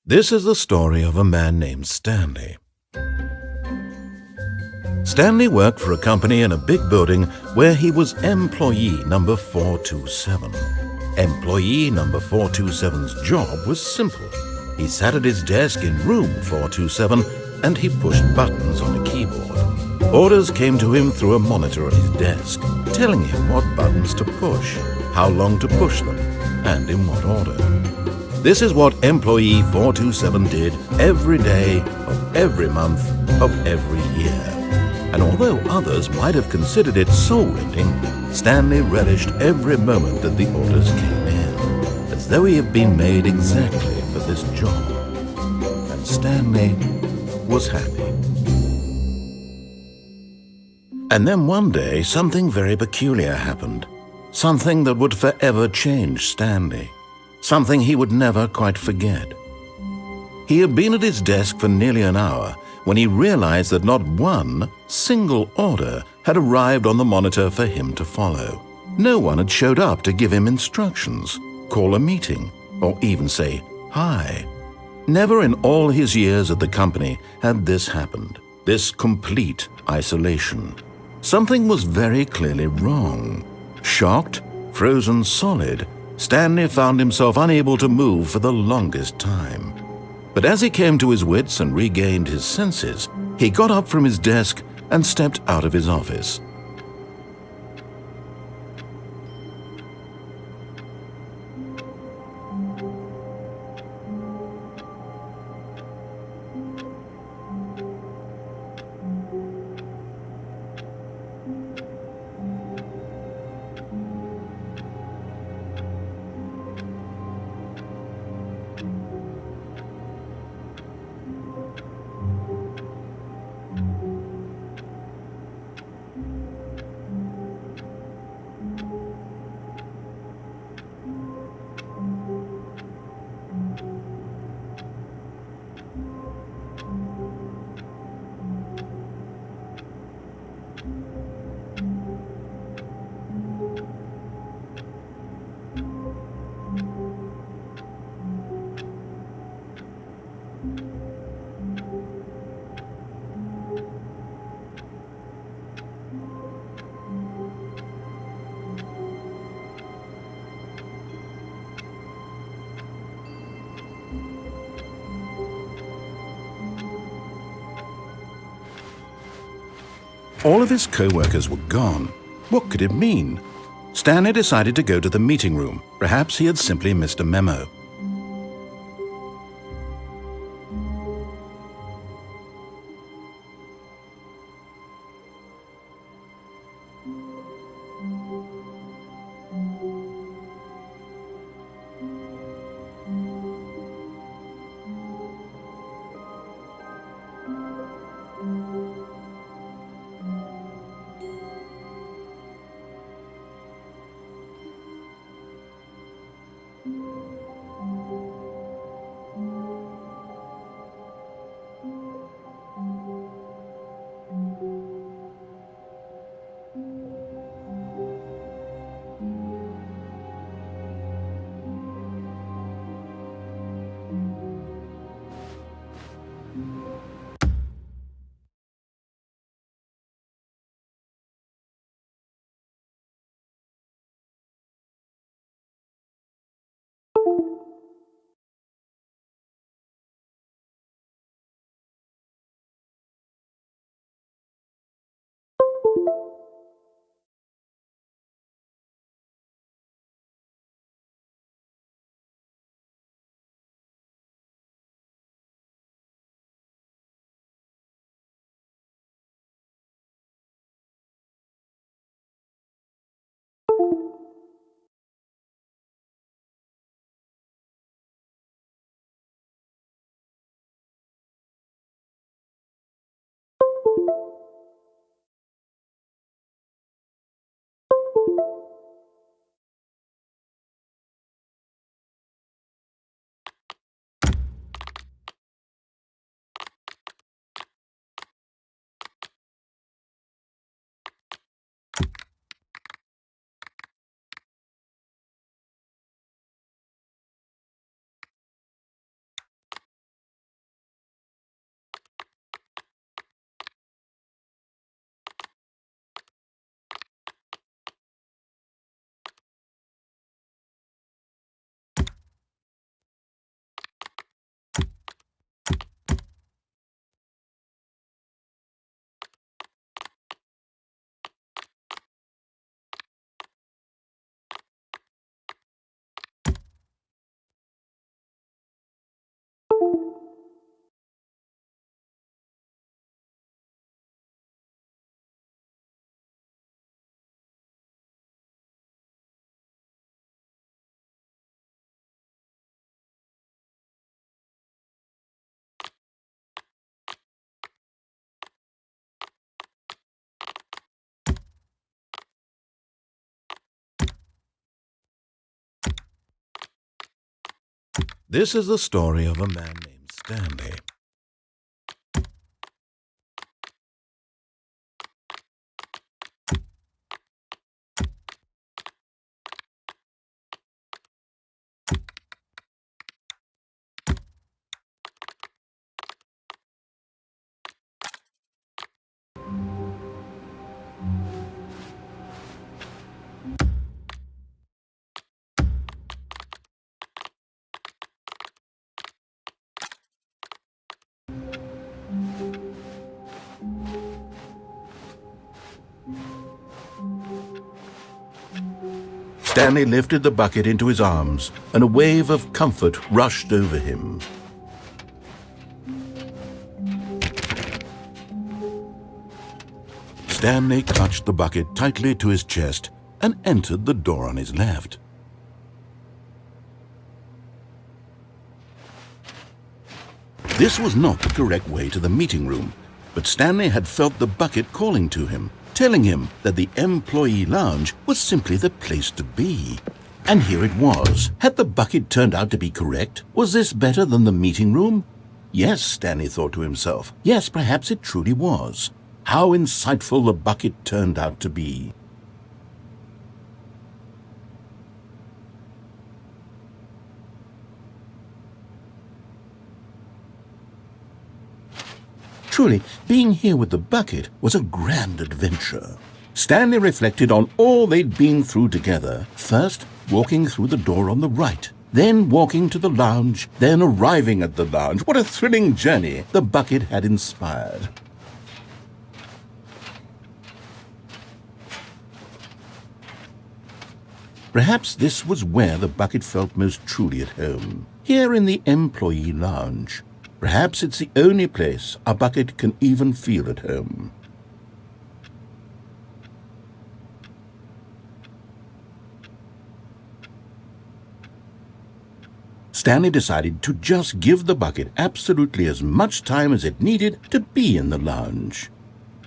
This is the story of a man named Stanley. Stanley worked for a company in a big building where he was employee number 427. Employee number 427's job was simple. He sat at his desk in room 427 and he pushed buttons on a keyboard. Orders came to him through a monitor at his desk, telling him what buttons to push, how long to push them, and in what order. This is what employee 427 did every day of every month of every year. And although others might have considered it soul-rending, Stanley relished every moment that the orders came in, as though he had been made exactly for this job. And Stanley was happy. And then one day, something very peculiar happened. Something that would forever change Stanley. Something he would never quite forget. He had been at his desk for nearly an hour when he realized that not one single order had arrived on the monitor for him to follow. No one had showed up to give him instructions, call a meeting, or even say hi. Never in all his years at the company had this happened, this complete isolation. Something was very clearly wrong. Shocked, frozen solid, Stanley found himself unable to move for the longest time. But as he came to his wits and regained his senses, he got up from his desk and stepped out of his office. All of his co-workers were gone. What could it mean? Stanley decided to go to the meeting room. Perhaps he had simply missed a memo. This is the story of a man named Stanley. Stanley lifted the bucket into his arms, and a wave of comfort rushed over him. Stanley clutched the bucket tightly to his chest and entered the door on his left. This was not the correct way to the meeting room, but Stanley had felt the bucket calling to him, telling him that the employee lounge was simply the place to be. And here it was. Had the bucket turned out to be correct? Was this better than the meeting room? Yes, Stanley thought to himself. Yes, perhaps it truly was. How insightful the bucket turned out to be. Truly, being here with the bucket was a grand adventure. Stanley reflected on all they'd been through together. First, walking through the door on the right, then walking to the lounge, then arriving at the lounge. What a thrilling journey the bucket had inspired. Perhaps this was where the bucket felt most truly at home, here in the employee lounge. Perhaps it's the only place a bucket can even feel at home. Stanley decided to just give the bucket absolutely as much time as it needed to be in the lounge.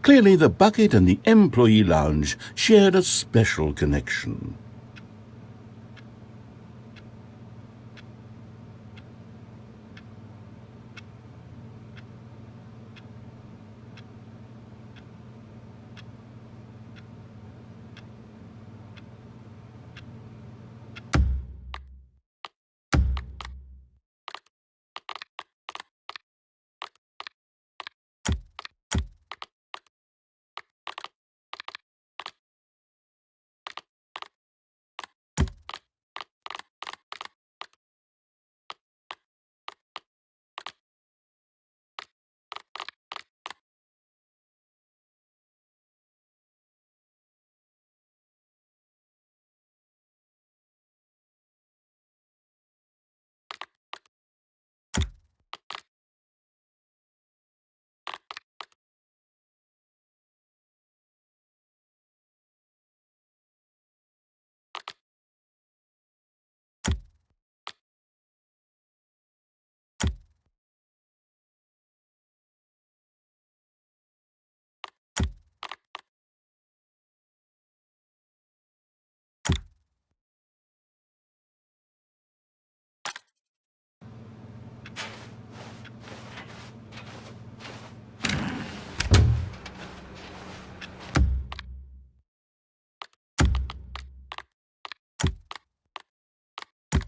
Clearly, the bucket and the employee lounge shared a special connection.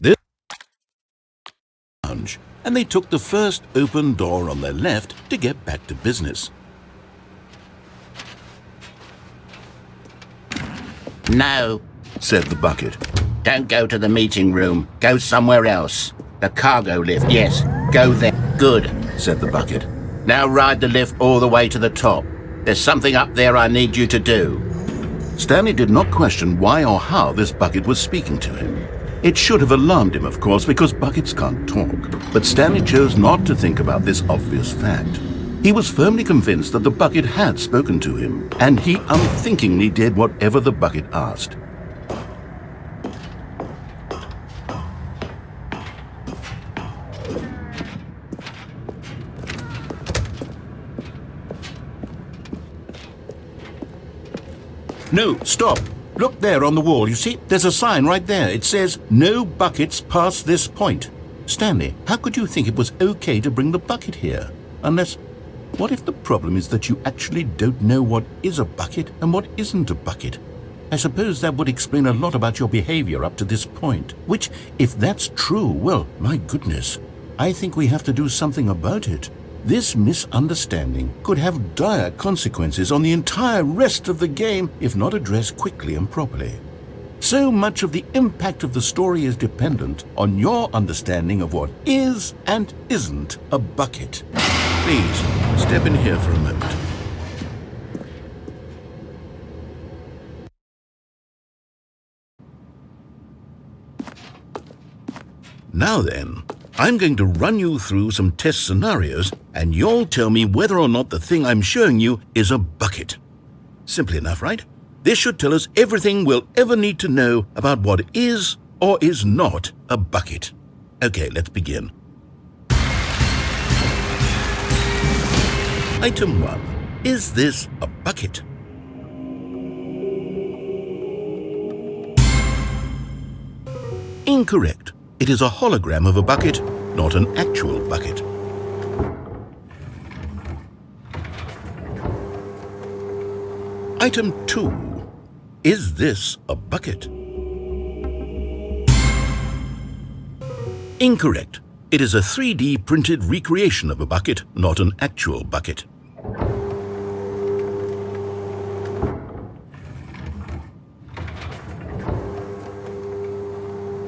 This lounge, and they took the first open door on their left to get back to business. No, Said the bucket. don't go to the meeting room. Go somewhere else. The cargo lift, yes, go there. Good. Said the bucket. Now ride the lift all the way to the top. There's something up there I need you to do. Stanley did not question why or how this bucket was speaking to him. It should have alarmed him, of course, because buckets can't talk. But Stanley chose not to think about this obvious fact. He was firmly convinced that the bucket had spoken to him, and he unthinkingly did whatever the bucket asked. No, stop. Look there on the wall, you see? There's a sign right there. It says, "No buckets past this point." Stanley, how could you think it was okay to bring the bucket here? Unless, what if the problem is that you actually don't know what is a bucket and what isn't a bucket? I suppose that would explain a lot about your behavior up to this point. Which, if that's true, well, my goodness, I think we have to do something about it. This misunderstanding could have dire consequences on the entire rest of the game if not addressed quickly and properly. So much of the impact of the story is dependent on your understanding of what is and isn't a bucket. Please, step in here for a moment. Now then, I'm going to run you through some test scenarios, and you'll tell me whether or not the thing I'm showing you is a bucket. Simple enough, right? This should tell us everything we'll ever need to know about what is or is not a bucket. Okay, let's begin. Item 1. Is this a bucket? Incorrect. It is a hologram of a bucket, not an actual bucket. Item 2. Is this a bucket? Incorrect. It is a 3D printed recreation of a bucket, not an actual bucket.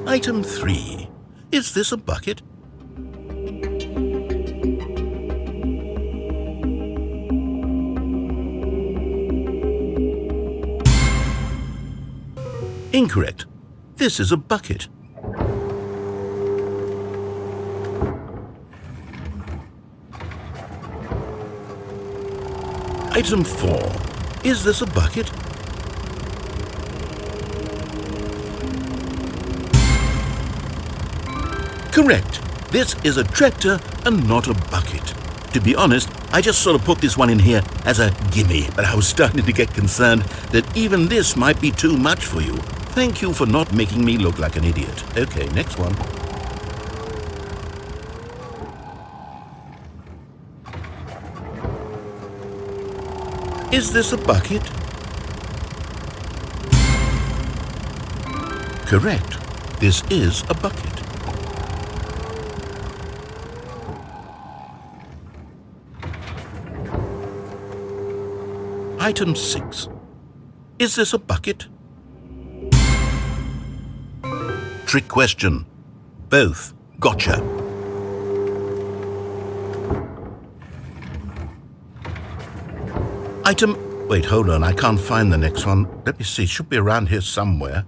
Item 3. Is this a bucket? Incorrect. This is a bucket. Item 4. Is this a bucket? Correct. This is a tractor and not a bucket. To be honest, I just sort of put this one in here as a gimme, but I was starting to get concerned that even this might be too much for you. Thank you for not making me look like an idiot. Okay, next one. Is this a bucket? Correct. This is a bucket. Item 6. Is this a bucket? Trick question. Both. Gotcha. Wait, hold on, I can't find the next one. Let me see, it should be around here somewhere.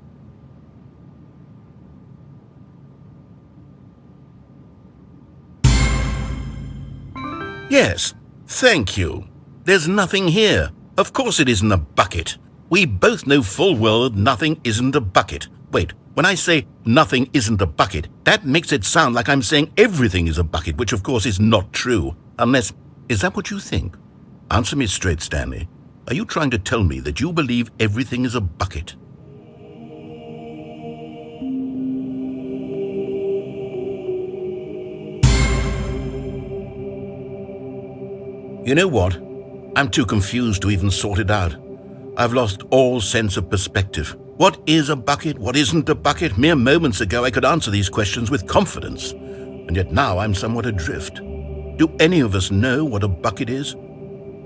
Yes, thank you. There's nothing here. Of course it isn't a bucket. We both know full well that nothing isn't a bucket. Wait, when I say nothing isn't a bucket, that makes it sound like I'm saying everything is a bucket, which of course is not true. Unless, is that what you think? Answer me straight, Stanley. Are you trying to tell me that you believe everything is a bucket? You know what? I'm too confused to even sort it out. I've lost all sense of perspective. What is a bucket? What isn't a bucket? Mere moments ago I could answer these questions with confidence, and yet now I'm somewhat adrift. Do any of us know what a bucket is?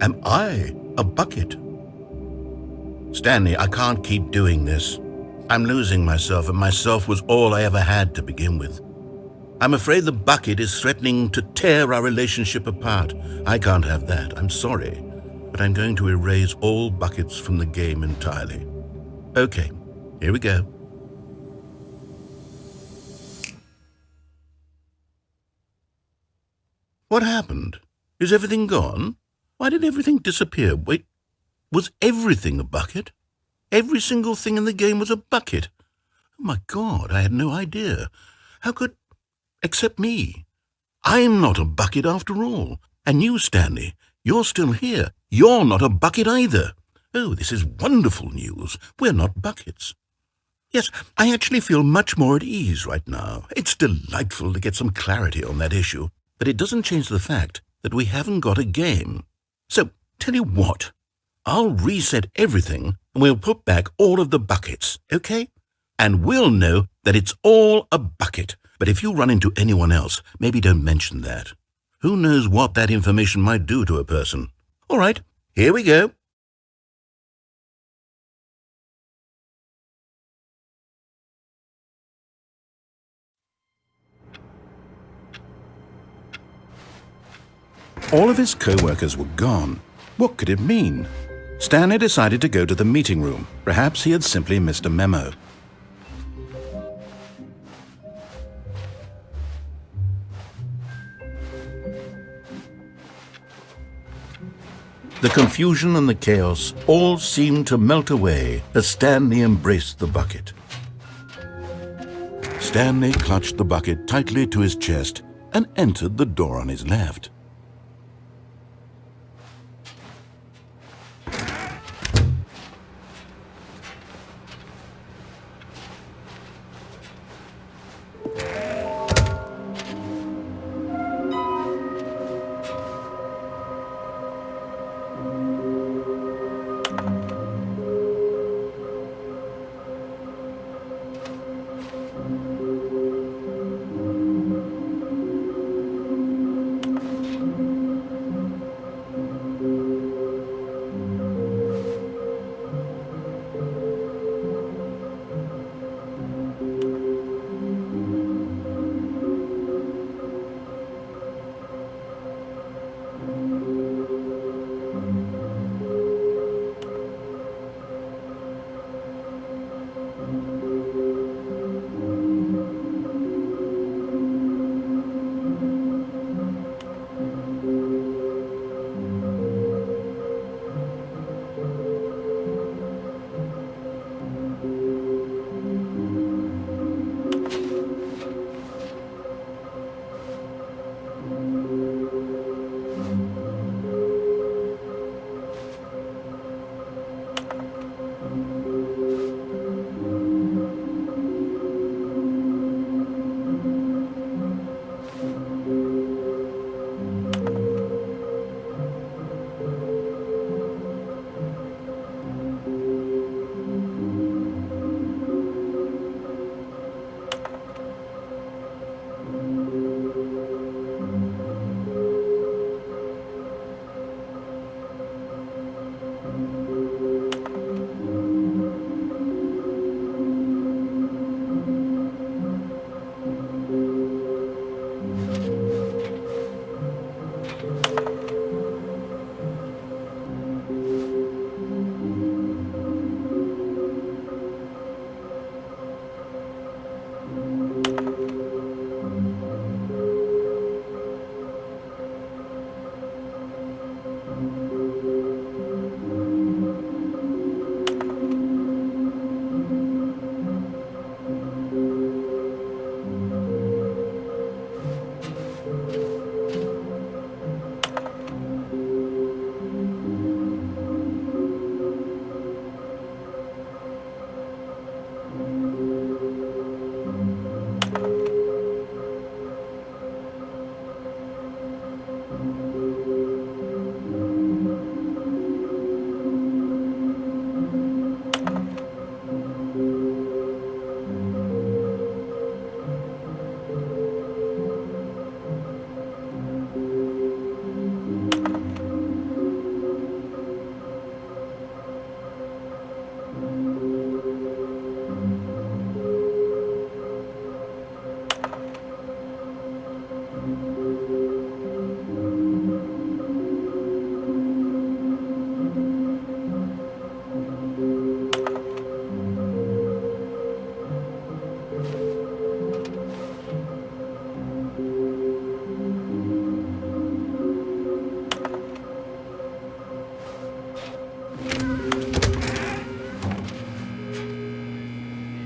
Am I a bucket? Stanley, I can't keep doing this. I'm losing myself, and myself was all I ever had to begin with. I'm afraid the bucket is threatening to tear our relationship apart. I can't have that. I'm sorry, but I'm going to erase all buckets from the game entirely. Okay, here we go. What happened? Is everything gone? Why did everything disappear? Wait, was everything a bucket? Every single thing in the game was a bucket. Oh my God, I had no idea. How could... Except me. I'm not a bucket after all. And you, Stanley, you're still here. You're not a bucket either. Oh, this is wonderful news. We're not buckets. Yes, I actually feel much more at ease right now. It's delightful to get some clarity on that issue. But it doesn't change the fact that we haven't got a game. So, tell you what. I'll reset everything and we'll put back all of the buckets, okay? And we'll know that it's all a bucket. But if you run into anyone else, maybe don't mention that. Who knows what that information might do to a person? All right, here we go. All of his co-workers were gone. What could it mean? Stanley decided to go to the meeting room. Perhaps he had simply missed a memo. The confusion and the chaos all seemed to melt away as Stanley embraced the bucket. Stanley clutched the bucket tightly to his chest and entered the door on his left.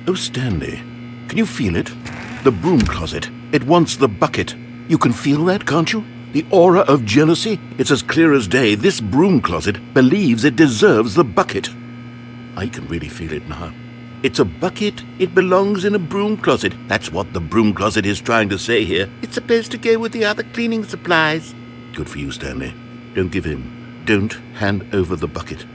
Oh, Stanley, can you feel it? The broom closet. It wants the bucket. You can feel that, can't you? The aura of jealousy? It's as clear as day. This broom closet believes it deserves the bucket. I can really feel it now. It's a bucket. It belongs in a broom closet. That's what the broom closet is trying to say here. It's supposed to go with the other cleaning supplies. Good for you, Stanley. Don't give in. Don't hand over the bucket.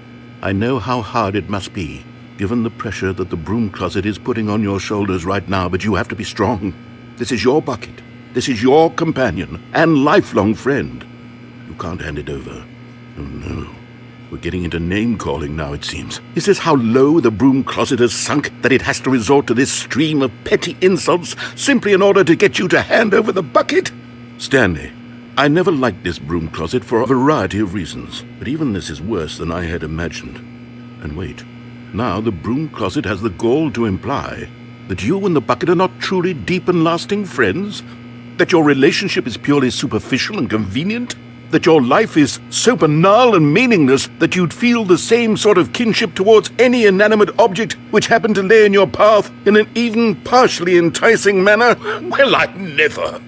I know how hard it must be, given the pressure that the broom closet is putting on your shoulders right now, but you have to be strong. This is your bucket. This is your companion and lifelong friend. You can't hand it over. Oh, no. We're getting into name-calling now, it seems. Is this how low the broom closet has sunk, that it has to resort to this stream of petty insults simply in order to get you to hand over the bucket? Stanley, I never liked this broom closet for a variety of reasons, but even this is worse than I had imagined. And wait, now the broom closet has the gall to imply that you and the bucket are not truly deep and lasting friends? That your relationship is purely superficial and convenient? That your life is so banal and meaningless that you'd feel the same sort of kinship towards any inanimate object which happened to lay in your path in an even partially enticing manner? Well, I'd never.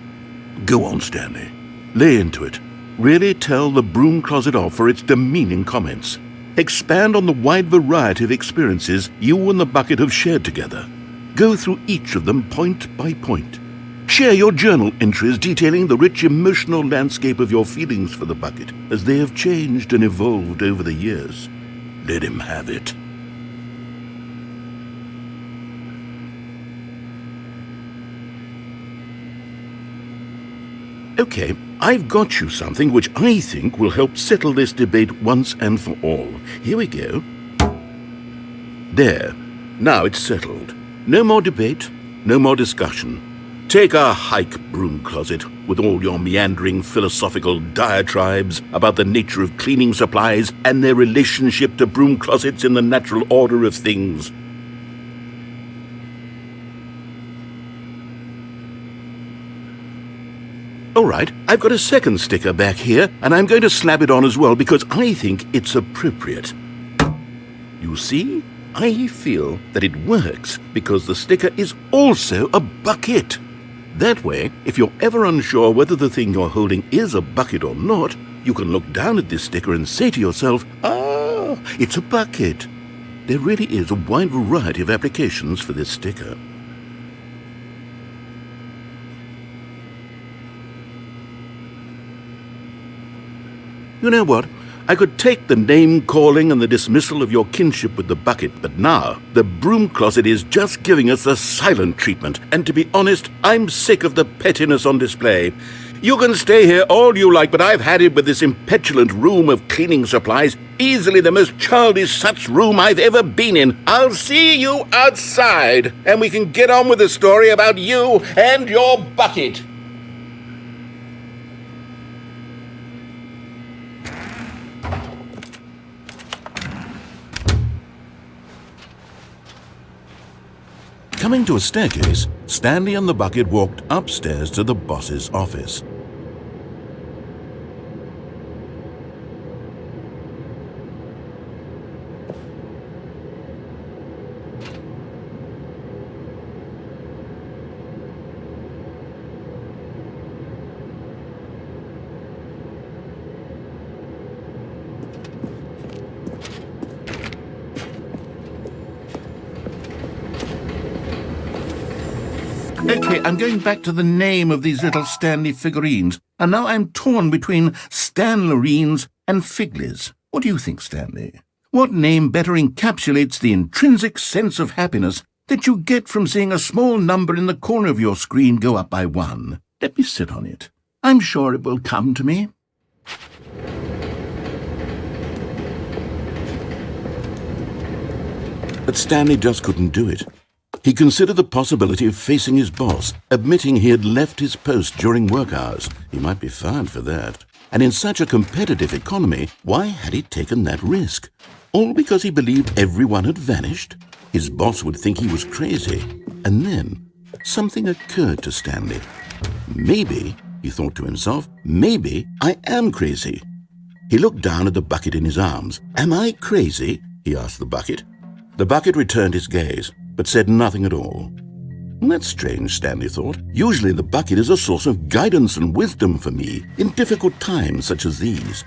Go on, Stanley. Lay into it. Really tell the broom closet off for its demeaning comments. Expand on the wide variety of experiences you and the bucket have shared together. Go through each of them point by point. Share your journal entries detailing the rich emotional landscape of your feelings for the bucket as they have changed and evolved over the years. Let him have it. Okay, I've got you something which I think will help settle this debate once and for all. Here we go. There. Now it's settled. No more debate, no more discussion. Take a hike, broom closet, with all your meandering philosophical diatribes about the nature of cleaning supplies and their relationship to broom closets in the natural order of things. All right, I've got a second sticker back here, and I'm going to slap it on as well because I think it's appropriate. You see? I feel that it works because the sticker is also a bucket. That way, if you're ever unsure whether the thing you're holding is a bucket or not, you can look down at this sticker and say to yourself, ah, it's a bucket. There really is a wide variety of applications for this sticker. You know what? I could take the name-calling and the dismissal of your kinship with the bucket, but now the broom closet is just giving us the silent treatment, and to be honest, I'm sick of the pettiness on display. You can stay here all you like, but I've had it with this impetulant room of cleaning supplies, easily the most childish such room I've ever been in. I'll see you outside, and we can get on with the story about you and your bucket. Coming to a staircase, Stanley and the bucket walked upstairs to the boss's office. Okay, I'm going back to the name of these little Stanley figurines, and now I'm torn between Stanlerines and Figlies. What do you think, Stanley? What name better encapsulates the intrinsic sense of happiness that you get from seeing a small number in the corner of your screen go up by 1? Let me sit on it. I'm sure it will come to me. But Stanley just couldn't do it. He considered the possibility of facing his boss, admitting he had left his post during work hours. He might be fired for that. And in such a competitive economy, why had he taken that risk? All because he believed everyone had vanished? His boss would think he was crazy. And then something occurred to Stanley. Maybe, he thought to himself, maybe I am crazy. He looked down at the bucket in his arms. Am I crazy? He asked the bucket. The bucket returned his gaze. but said nothing at all. That's strange, Stanley thought. Usually the bucket is a source of guidance and wisdom for me in difficult times such as these.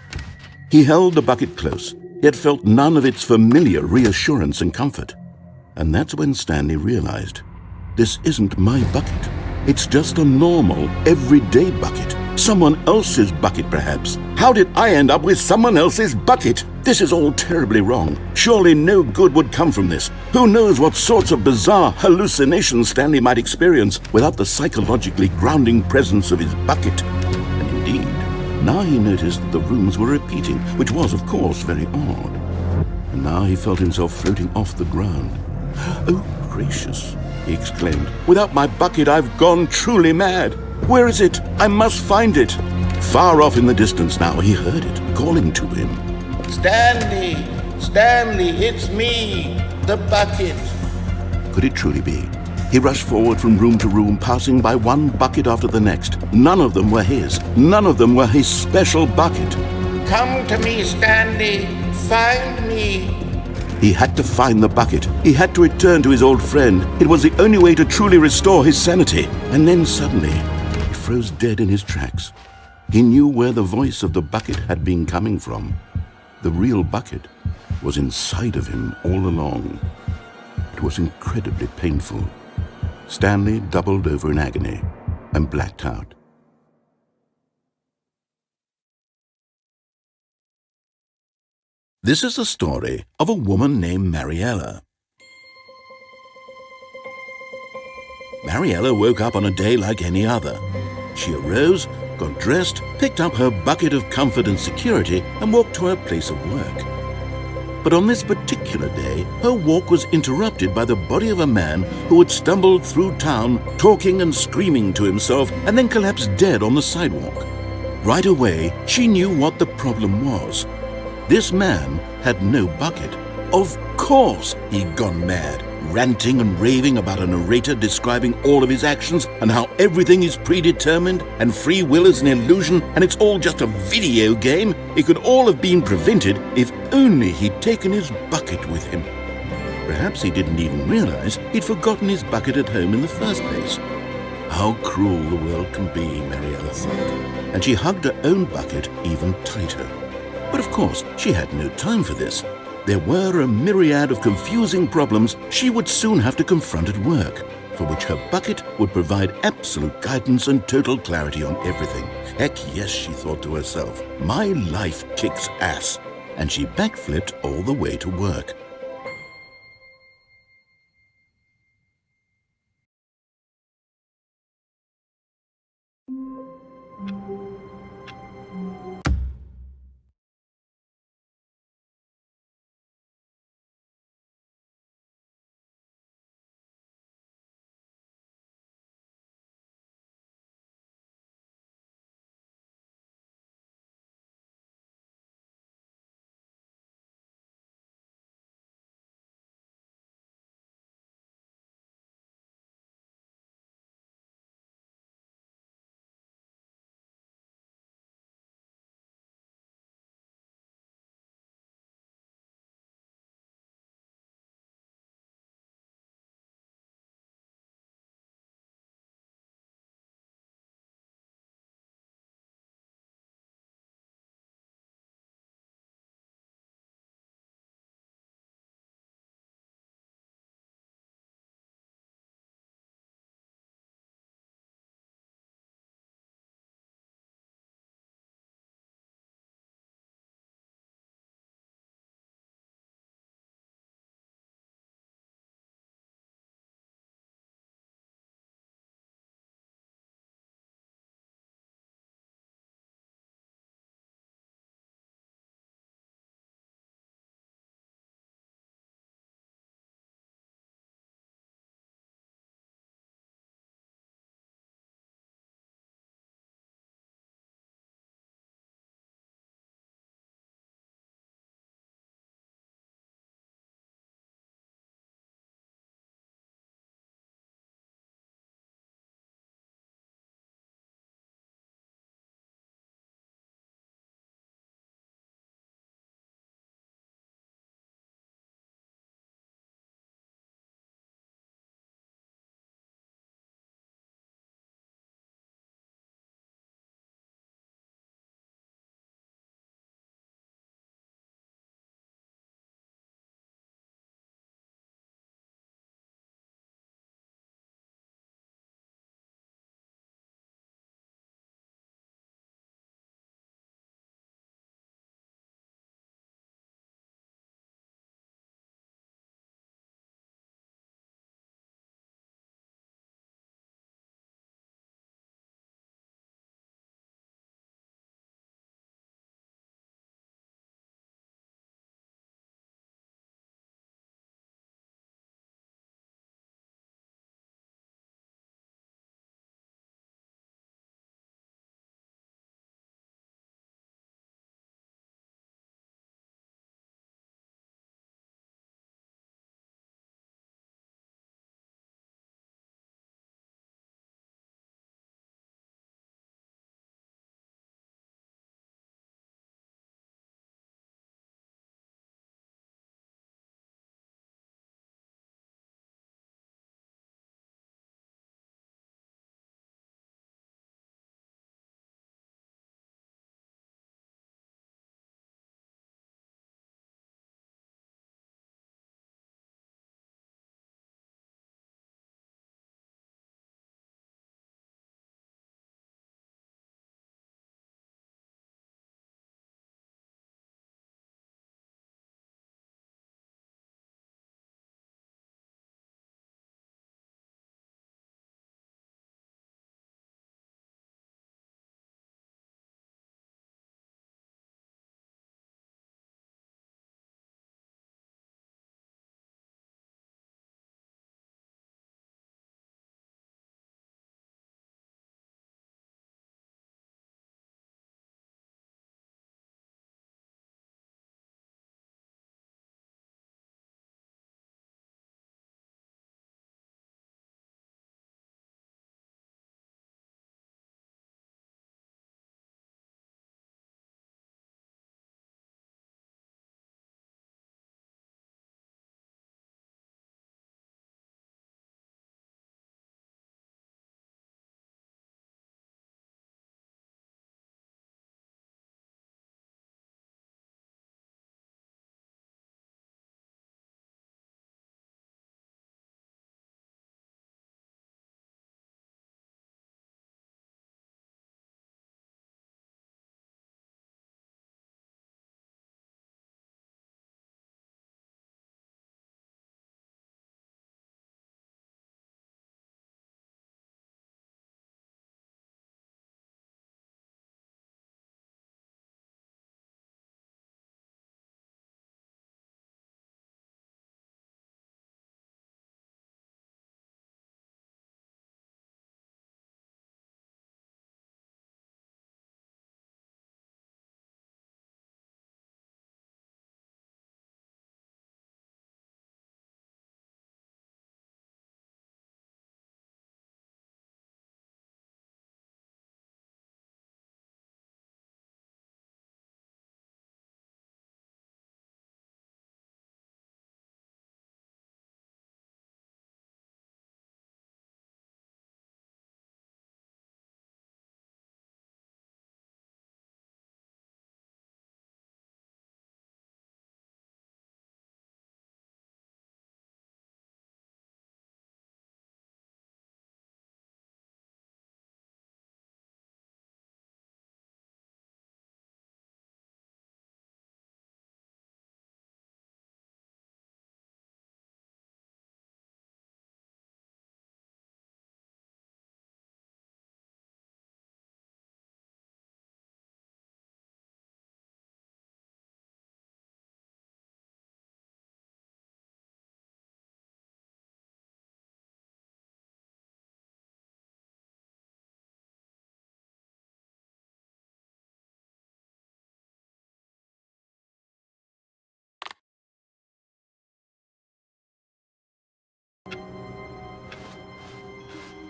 He held the bucket close, yet felt none of its familiar reassurance and comfort. And that's when Stanley realized, this isn't my bucket. It's just a normal, everyday bucket. Someone else's bucket, perhaps. How did I end up with someone else's bucket? This is all terribly wrong. Surely no good would come from this. Who knows what sorts of bizarre hallucinations Stanley might experience without the psychologically grounding presence of his bucket. And indeed, now he noticed that the rooms were repeating, which was, of course, very odd. And now he felt himself floating off the ground. Oh, gracious, he exclaimed. Without my bucket, I've gone truly mad. Where is it? I must find it. Far off in the distance now, he heard it, calling to him. Stanley! Stanley, it's me, the bucket. Could it truly be? He rushed forward from room to room, passing by one bucket after the next. None of them were his. None of them were his special bucket. Come to me, Stanley. Find me. He had to find the bucket. He had to return to his old friend. It was the only way to truly restore his sanity. And then suddenly, he froze dead in his tracks. He knew where the voice of the bucket had been coming from. The real bucket was inside of him all along. It was incredibly painful. Stanley doubled over in agony and blacked out. This is the story of a woman named Mariella. Mariella woke up on a day like any other. She arose, got dressed, picked up her bucket of comfort and security, and walked to her place of work. But on this particular day, her walk was interrupted by the body of a man who had stumbled through town, talking and screaming to himself, and then collapsed dead on the sidewalk. Right away, she knew what the problem was. This man had no bucket. Of course he'd gone mad, ranting and raving about a narrator describing all of his actions and how everything is predetermined and free will is an illusion and it's all just a video game. It could all have been prevented if only he'd taken his bucket with him. Perhaps he didn't even realize he'd forgotten his bucket at home in the first place. How cruel the world can be, Mariella thought, and she hugged her own bucket even tighter. But of course, she had no time for this. There were a myriad of confusing problems she would soon have to confront at work, for which her bucket would provide absolute guidance and total clarity on everything. Heck yes, she thought to herself, my life kicks ass. And she backflipped all the way to work.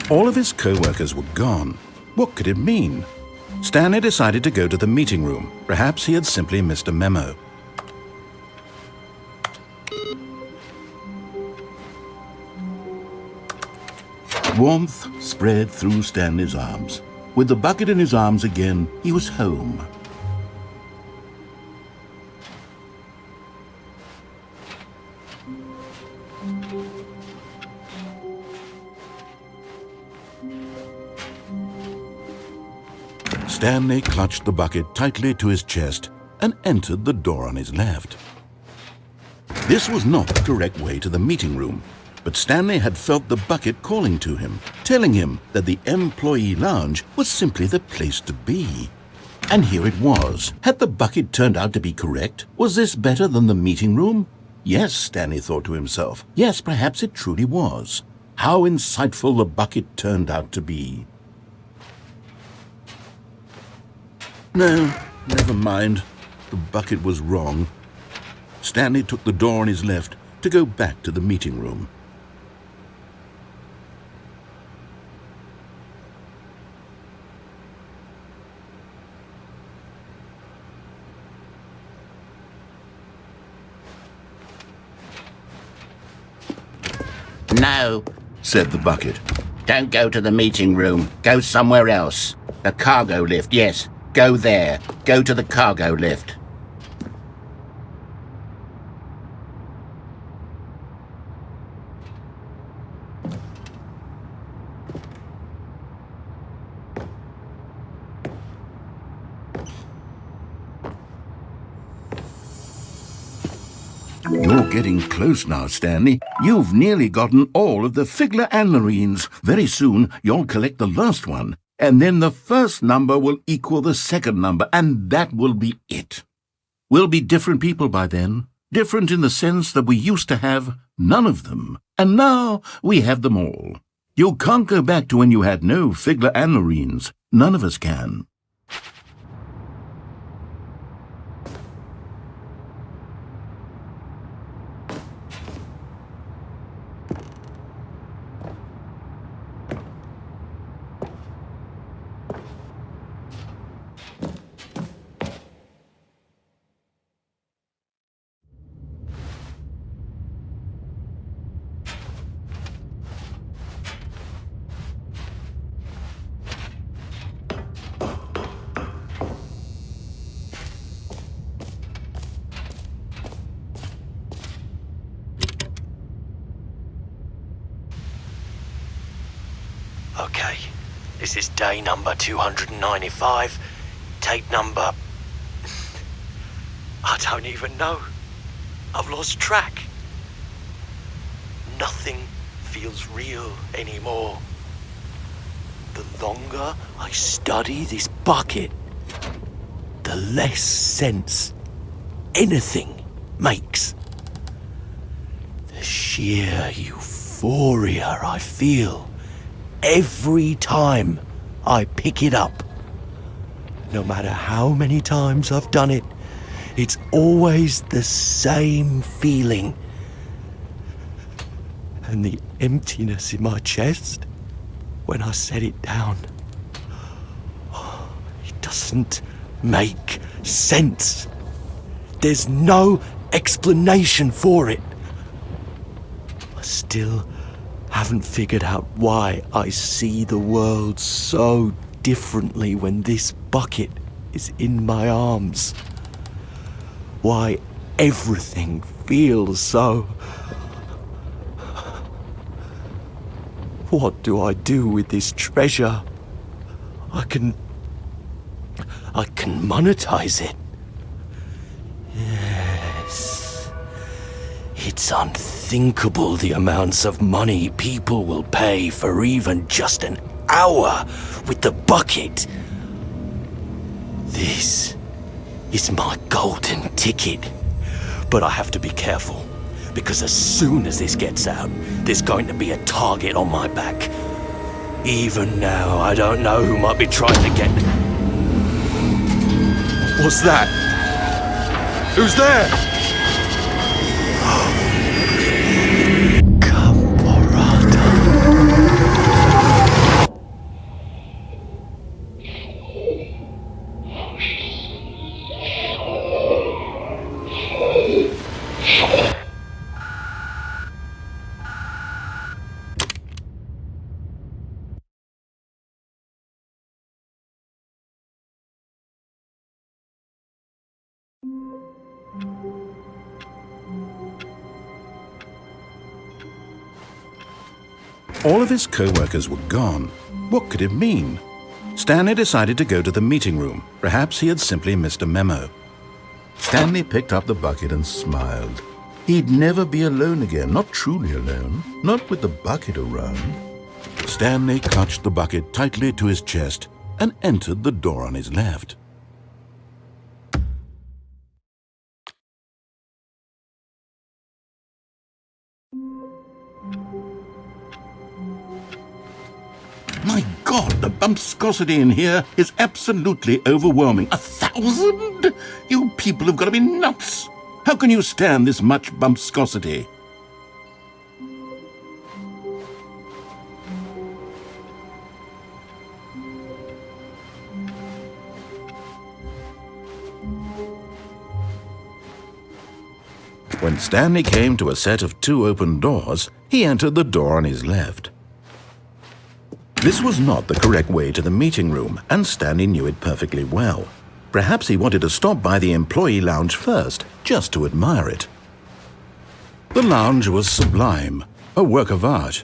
All of his co-workers were gone. What could it mean? Stanley decided to go to the meeting room. Perhaps he had simply missed a memo. Warmth spread through Stanley's arms. With the bucket in his arms again, he was home. Stanley clutched the bucket tightly to his chest and entered the door on his left. This was not the correct way to the meeting room, but Stanley had felt the bucket calling to him, telling him that the employee lounge was simply the place to be. And here it was. Had the bucket turned out to be correct? Was this better than the meeting room? Yes, Stanley thought to himself. Yes, perhaps it truly was. How insightful the bucket turned out to be. No, never mind. The bucket was wrong. Stanley took the door on his left to go back to the meeting room. No, Said the bucket. don't go to the meeting room. Go somewhere else. The cargo lift, yes. Go there. Go to the cargo lift. You're getting close now, Stanley. You've nearly gotten all of the Figler anlarines. Very soon, you'll collect the last one. And then the first number will equal the second number, and that will be it. We'll be different people by then. Different in the sense that we used to have none of them. And now we have them all. You can't go back to when you had no Figler anlarines. None of us can. Okay, this is day number 295, tape number... I don't even know. I've lost track. Nothing feels real anymore. The longer I study this bucket, the less sense anything makes. The sheer euphoria I feel every time I pick it up. No matter how many times I've done it, it's always the same feeling. And the emptiness in my chest when I set it down, it doesn't make sense. There's no explanation for it. I still haven't figured out why I see the world so differently when this bucket is in my arms. Why everything feels so... What do I do with this treasure? I can monetize it. Yes. It's unthinkable the amounts of money people will pay for even just an hour with the bucket. This is my golden ticket. But I have to be careful, because as soon as this gets out, there's going to be a target on my back. Even now, I don't know who might be trying to get... What's that? Who's there? Camporata. All of his co-workers were gone. What could it mean? Stanley decided to go to the meeting room. Perhaps he had simply missed a memo. Stanley picked up the bucket and smiled. He'd never be alone again, not truly alone, not with the bucket around. Stanley clutched the bucket tightly to his chest and entered the door on his left. My God, the bumpscosity in here is absolutely overwhelming. 1,000? You people have got to be nuts. How can you stand this much bumpscosity? When Stanley came to a set of 2 open doors, he entered the door on his left. This was not the correct way to the meeting room, and Stanley knew it perfectly well. Perhaps he wanted to stop by the employee lounge first, just to admire it. The lounge was sublime, a work of art.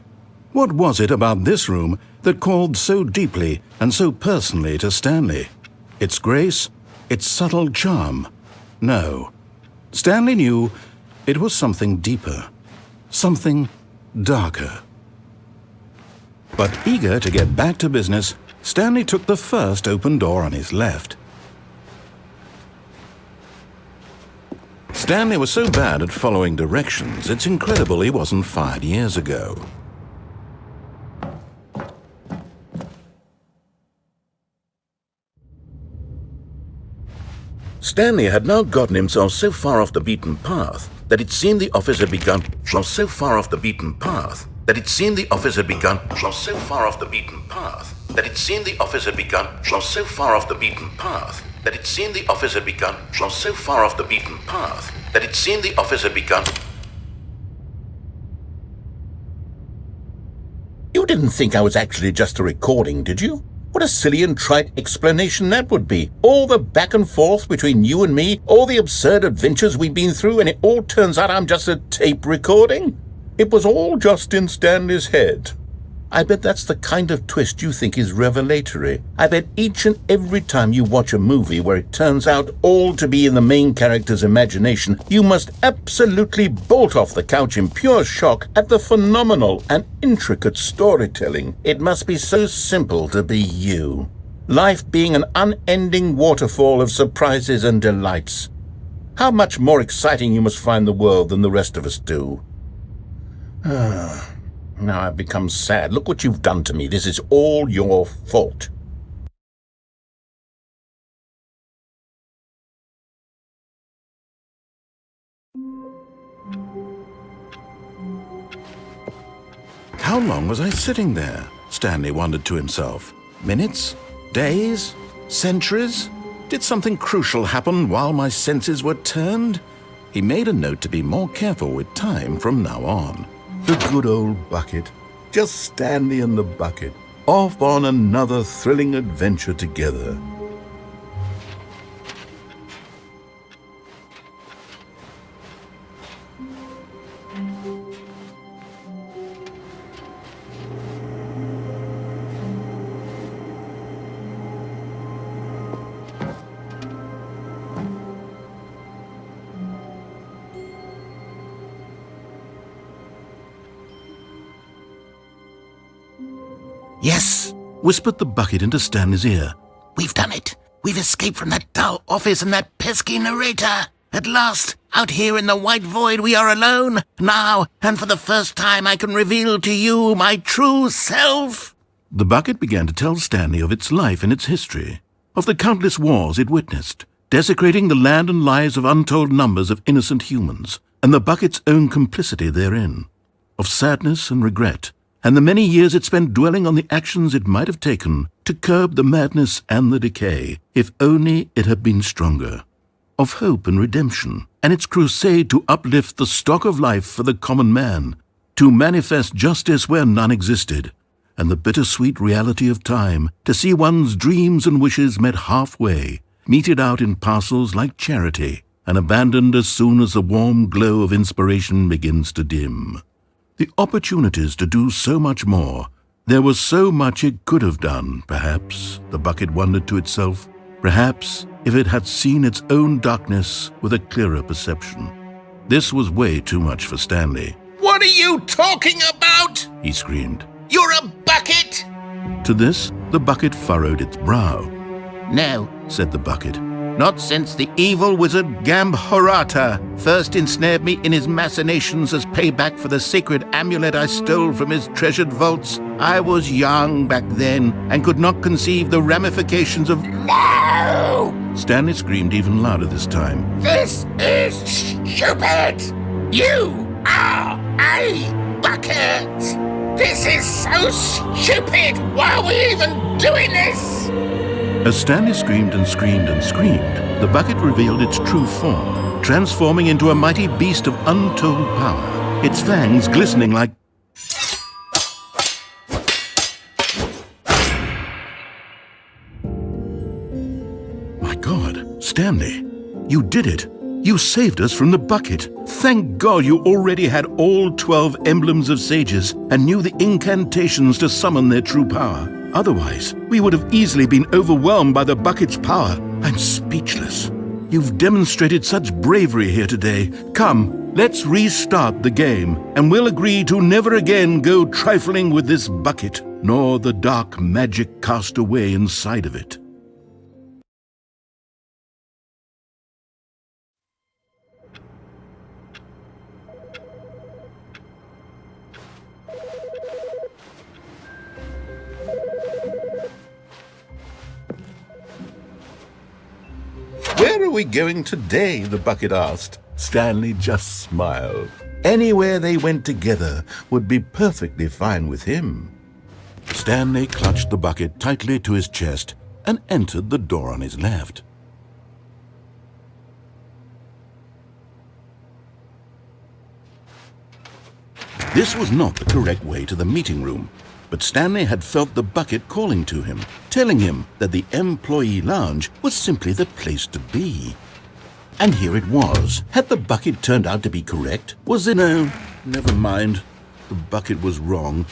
What was it about this room that called so deeply and so personally to Stanley? Its grace? Its subtle charm? No. Stanley knew it was something deeper, something darker. But eager to get back to business, Stanley took the first open door on his left. Stanley was so bad at following directions, it's incredible he wasn't fired years ago. Stanley had now gotten himself so far off the beaten path that it seemed the office had begun so far off the beaten path that it seemed the office had begun so far off the beaten path that it seemed the office had begun so far off the beaten path that it seemed the office had begun so far off the beaten path that it seemed the office had begun. You didn't think I was actually just a recording, did you? What a silly and trite explanation that would be. All the back and forth between you and me, all the absurd adventures we've been through, and it all turns out I'm just a tape recording? It was all just in Stanley's head. I bet that's the kind of twist you think is revelatory. I bet each and every time you watch a movie where it turns out all to be in the main character's imagination, you must absolutely bolt off the couch in pure shock at the phenomenal and intricate storytelling. It must be so simple to be you. Life being an unending waterfall of surprises and delights. How much more exciting you must find the world than the rest of us do. Now I've become sad. Look what you've done to me. This is all your fault. How long was I sitting there? Stanley wondered to himself. Minutes? Days? Centuries? Did something crucial happen while my senses were turned? He made a note to be more careful with time from now on. The good old bucket. Just Stanley and the bucket. Off on another thrilling adventure together. Yes, whispered the bucket into Stanley's ear. We've done it. We've escaped from that dull office and that pesky narrator. At last, out here in the white void, we are alone. Now, and for the first time, I can reveal to you my true self. The bucket began to tell Stanley of its life and its history, of the countless wars it witnessed, desecrating the land and lives of untold numbers of innocent humans, and the bucket's own complicity therein, of sadness and regret, and the many years it spent dwelling on the actions it might have taken to curb the madness and the decay, if only it had been stronger, of hope and redemption, and its crusade to uplift the stock of life for the common man, to manifest justice where none existed, and the bittersweet reality of time, to see one's dreams and wishes met halfway, meted out in parcels like charity, and abandoned as soon as the warm glow of inspiration begins to dim. The opportunities to do so much more. There was so much it could have done, perhaps, the bucket wondered to itself. Perhaps if it had seen its own darkness with a clearer perception. This was way too much for Stanley. What are you talking about? He screamed. You're a bucket! To this, the bucket furrowed its brow. No, Said the bucket. not since the evil wizard Gambhorata first ensnared me in his machinations as payback for the sacred amulet I stole from his treasured vaults. I was young back then and could not conceive the ramifications of... No! Stanley screamed even louder this time. This is stupid! You are a bucket! This is so stupid! Why are we even doing this? As Stanley screamed and screamed and screamed, the bucket revealed its true form, transforming into a mighty beast of untold power, its fangs glistening like... My God, Stanley, you did it. You saved us from the bucket. Thank God you already had all 12 emblems of sages and knew the incantations to summon their true power. Otherwise, we would have easily been overwhelmed by the bucket's power. I'm speechless. You've demonstrated such bravery here today. Come, let's restart the game, and we'll agree to never again go trifling with this bucket, nor the dark magic cast away inside of it. Where are we going today? The bucket asked. Stanley just smiled. Anywhere they went together would be perfectly fine with him. Stanley clutched the bucket tightly to his chest and entered the door on his left. This was not the correct way to the meeting room, but Stanley had felt the bucket calling to him, telling him that the employee lounge was simply the place to be. And here it was. Had the bucket turned out to be correct? Was it no? Never mind. The bucket was wrong.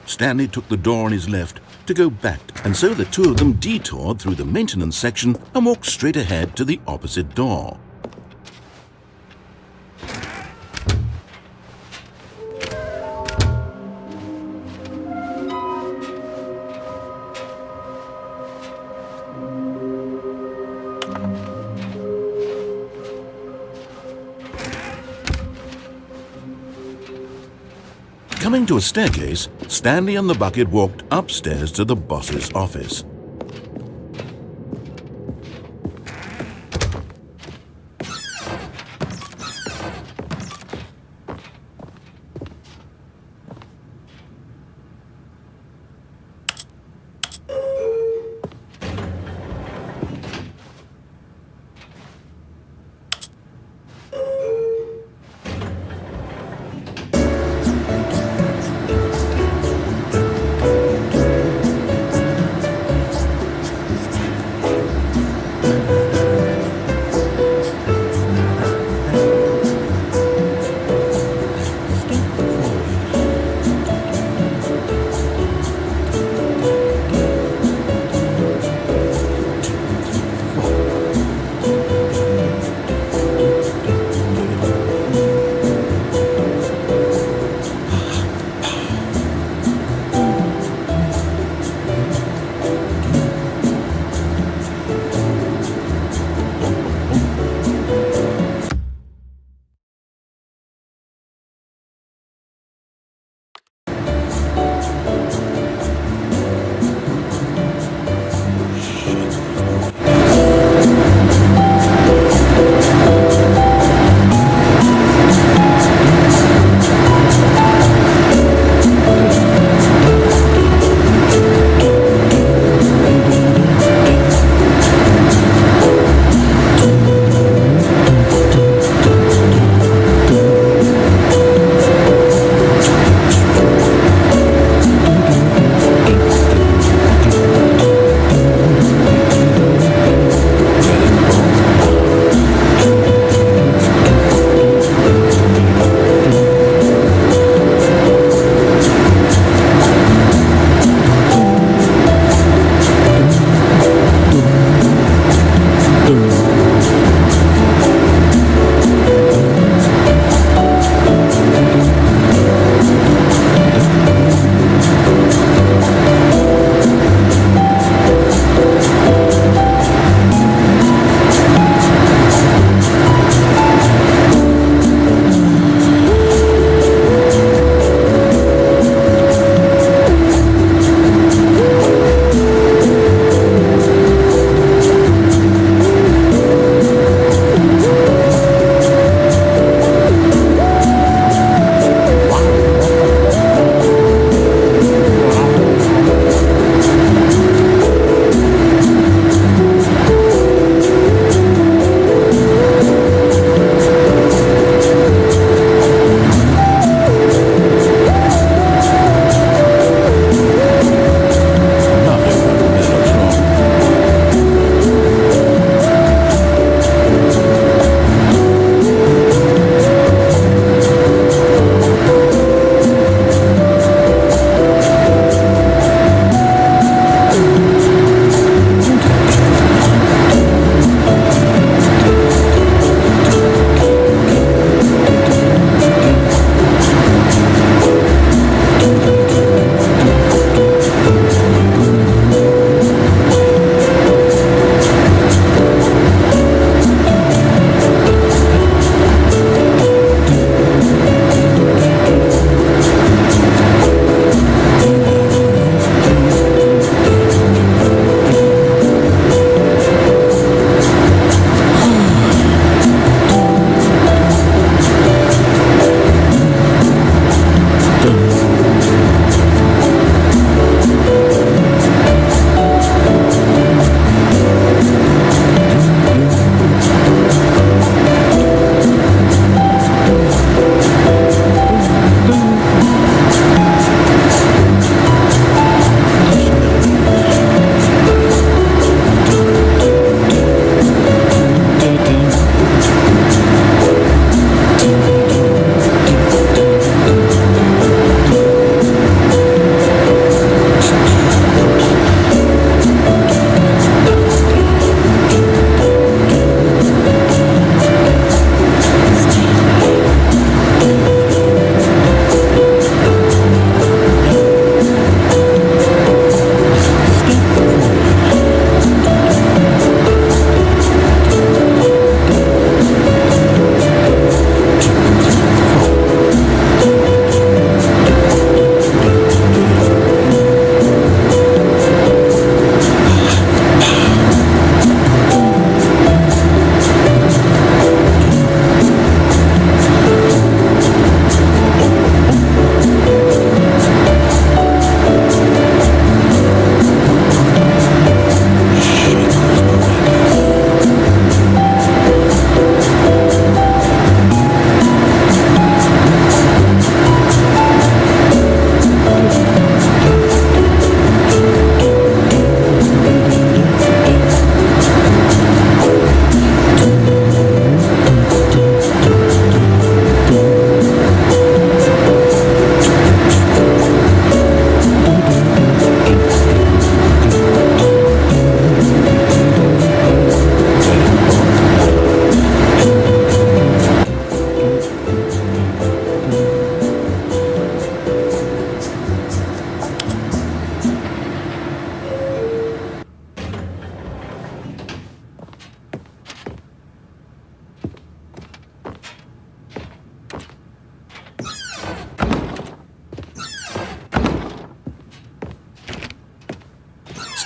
Stanley took the door on his left to go back, and so the two of them detoured through the maintenance section and walked straight ahead to the opposite door. Coming to a staircase, Stanley and the bucket walked upstairs to the boss's office.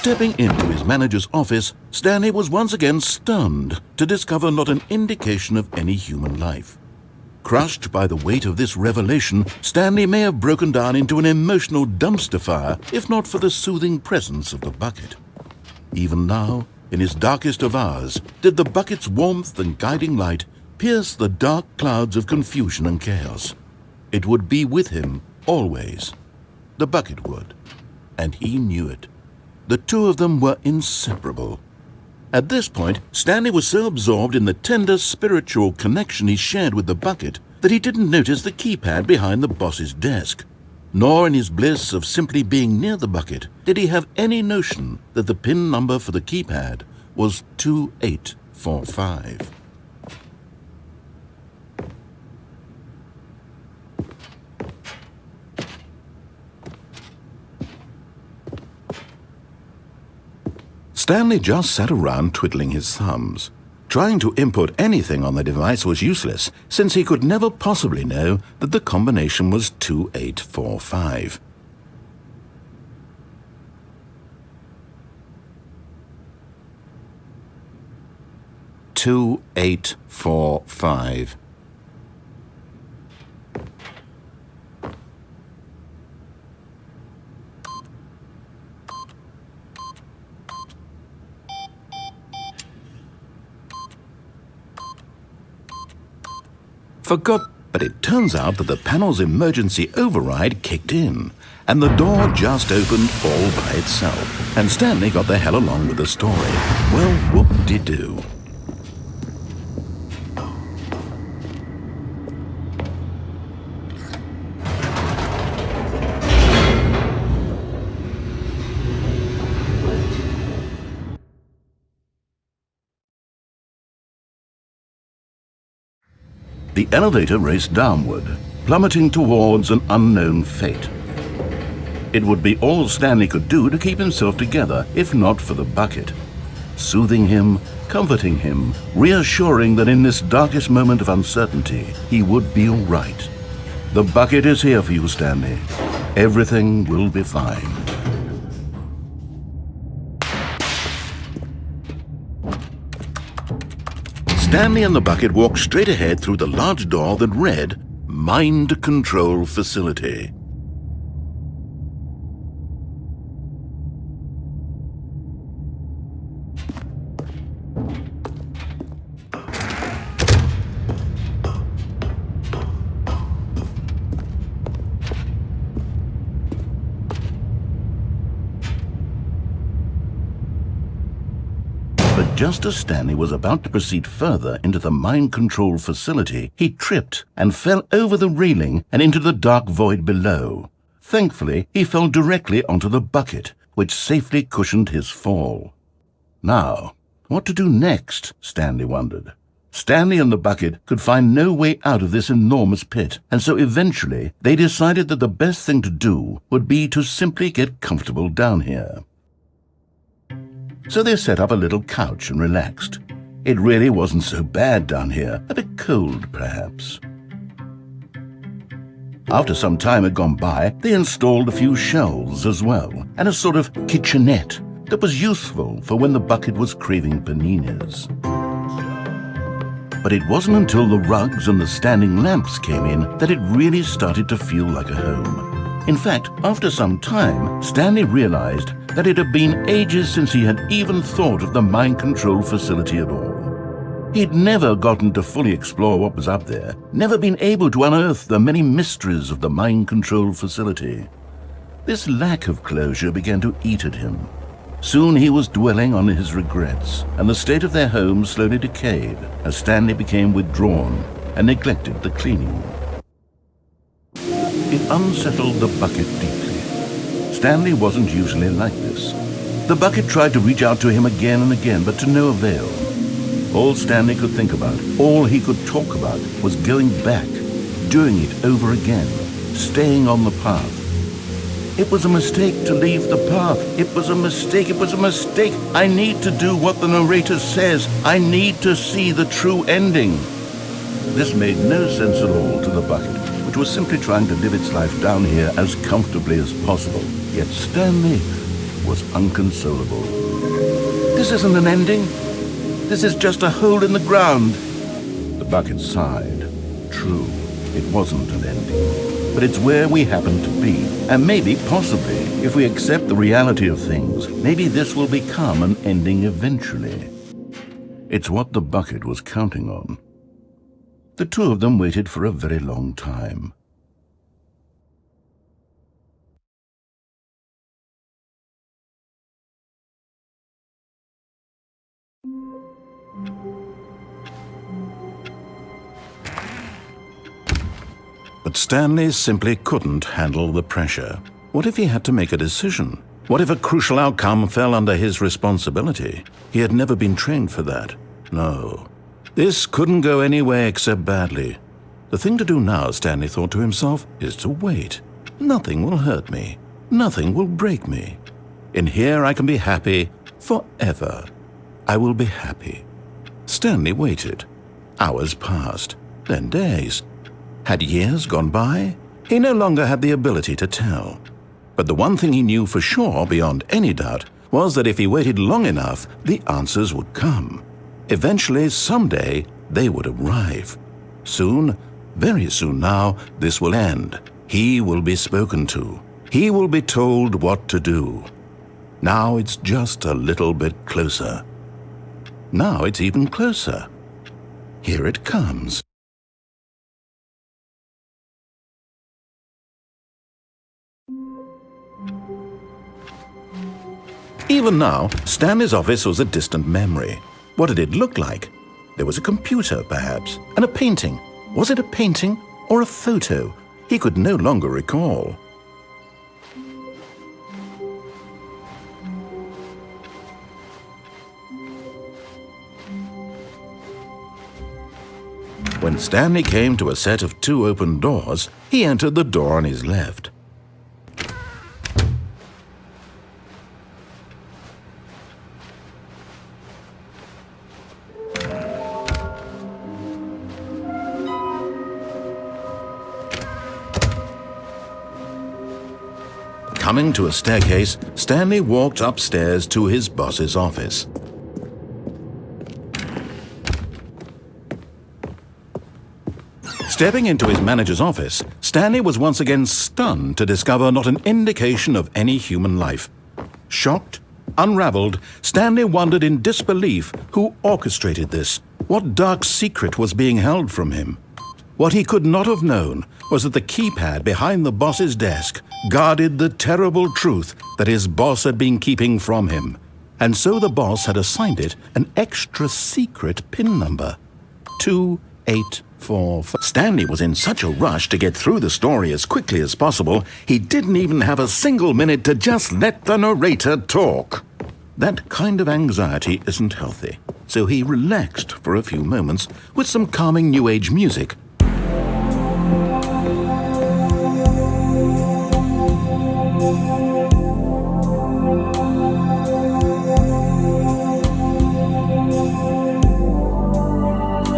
Stepping into his manager's office, Stanley was once again stunned to discover not an indication of any human life. Crushed by the weight of this revelation, Stanley may have broken down into an emotional dumpster fire if not for the soothing presence of the bucket. Even now, in his darkest of hours, did the bucket's warmth and guiding light pierce the dark clouds of confusion and chaos. It would be with him always. The bucket would, and he knew it. The two of them were inseparable. At this point, Stanley was so absorbed in the tender spiritual connection he shared with the bucket that he didn't notice the keypad behind the boss's desk. Nor in his bliss of simply being near the bucket did he have any notion that the PIN number for the keypad was 2845. Stanley just sat around twiddling his thumbs. Trying to input anything on the device was useless, since he could never possibly know that the combination was 2845. "2845. Forgot, but it turns out that the panel's emergency override kicked in, and the door just opened all by itself, and Stanley got the hell along with the story. Well, whoop-de-doo. The elevator raced downward, plummeting towards an unknown fate. It would be all Stanley could do to keep himself together, if not for the bucket. Soothing him, comforting him, reassuring that in this darkest moment of uncertainty, he would be all right. The bucket is here for you, Stanley. Everything will be fine. Stanley and the bucket walked straight ahead through the large door that read, Mind Control Facility. But just as Stanley was about to proceed further into the mind control facility, he tripped and fell over the railing and into the dark void below. Thankfully, he fell directly onto the bucket, which safely cushioned his fall. Now, what to do next, Stanley wondered. Stanley and the bucket could find no way out of this enormous pit, and so eventually they decided that the best thing to do would be to simply get comfortable down here. So they set up a little couch and relaxed. It really wasn't so bad down here, a bit cold perhaps. After some time had gone by, they installed a few shelves as well, and a sort of kitchenette that was useful for when the bucket was craving paninis. But it wasn't until the rugs and the standing lamps came in that it really started to feel like a home. In fact, after some time, Stanley realized that it had been ages since he had even thought of the mind control facility at all. He'd never gotten to fully explore what was up there, never been able to unearth the many mysteries of the mind control facility. This lack of closure began to eat at him. Soon he was dwelling on his regrets, and the state of their home slowly decayed as Stanley became withdrawn and neglected the cleaning. It unsettled the bucket deeply. Stanley wasn't usually like this. The bucket tried to reach out to him again and again, but to no avail. All Stanley could think about, all he could talk about, was going back, doing it over again, staying on the path. It was a mistake to leave the path. It was a mistake. It was a mistake. I need to do what the narrator says. I need to see the true ending. This made no sense at all to the bucket, which was simply trying to live its life down here as comfortably as possible. Yet Stanley, was unconsolable. This isn't an ending. This is just a hole in the ground. The bucket sighed. True, it wasn't an ending. But it's where we happen to be. And maybe, possibly, if we accept the reality of things, maybe this will become an ending eventually. It's what the bucket was counting on. The two of them waited for a very long time. But Stanley simply couldn't handle the pressure. What if he had to make a decision? What if a crucial outcome fell under his responsibility? He had never been trained for that. No. This couldn't go any way except badly. The thing to do now, Stanley thought to himself, is to wait. Nothing will hurt me. Nothing will break me. In here I can be happy forever. I will be happy. Stanley waited. Hours passed, then days. Had years gone by? He no longer had the ability to tell. But the one thing he knew for sure, beyond any doubt, was that if he waited long enough, the answers would come. Eventually, someday, they would arrive. Soon, very soon now, this will end. He will be spoken to. He will be told what to do. Now it's just a little bit closer. Now it's even closer. Here it comes. Even now, Stanley's office was a distant memory. What did it look like? There was a computer, perhaps, and a painting. Was it a painting or a photo? He could no longer recall. When Stanley came to a set of 2 open doors, he entered the door on his left. Coming to a staircase, Stanley walked upstairs to his boss's office. Stepping into his manager's office, Stanley was once again stunned to discover not an indication of any human life. Shocked, unraveled, Stanley wondered in disbelief who orchestrated this. What dark secret was being held from him? What he could not have known was that the keypad behind the boss's desk guarded the terrible truth that his boss had been keeping from him. And so the boss had assigned it an extra secret PIN number. 2845. Stanley was in such a rush to get through the story as quickly as possible, he didn't even have a single minute to just let the narrator talk. That kind of anxiety isn't healthy, so he relaxed for a few moments with some calming New Age music.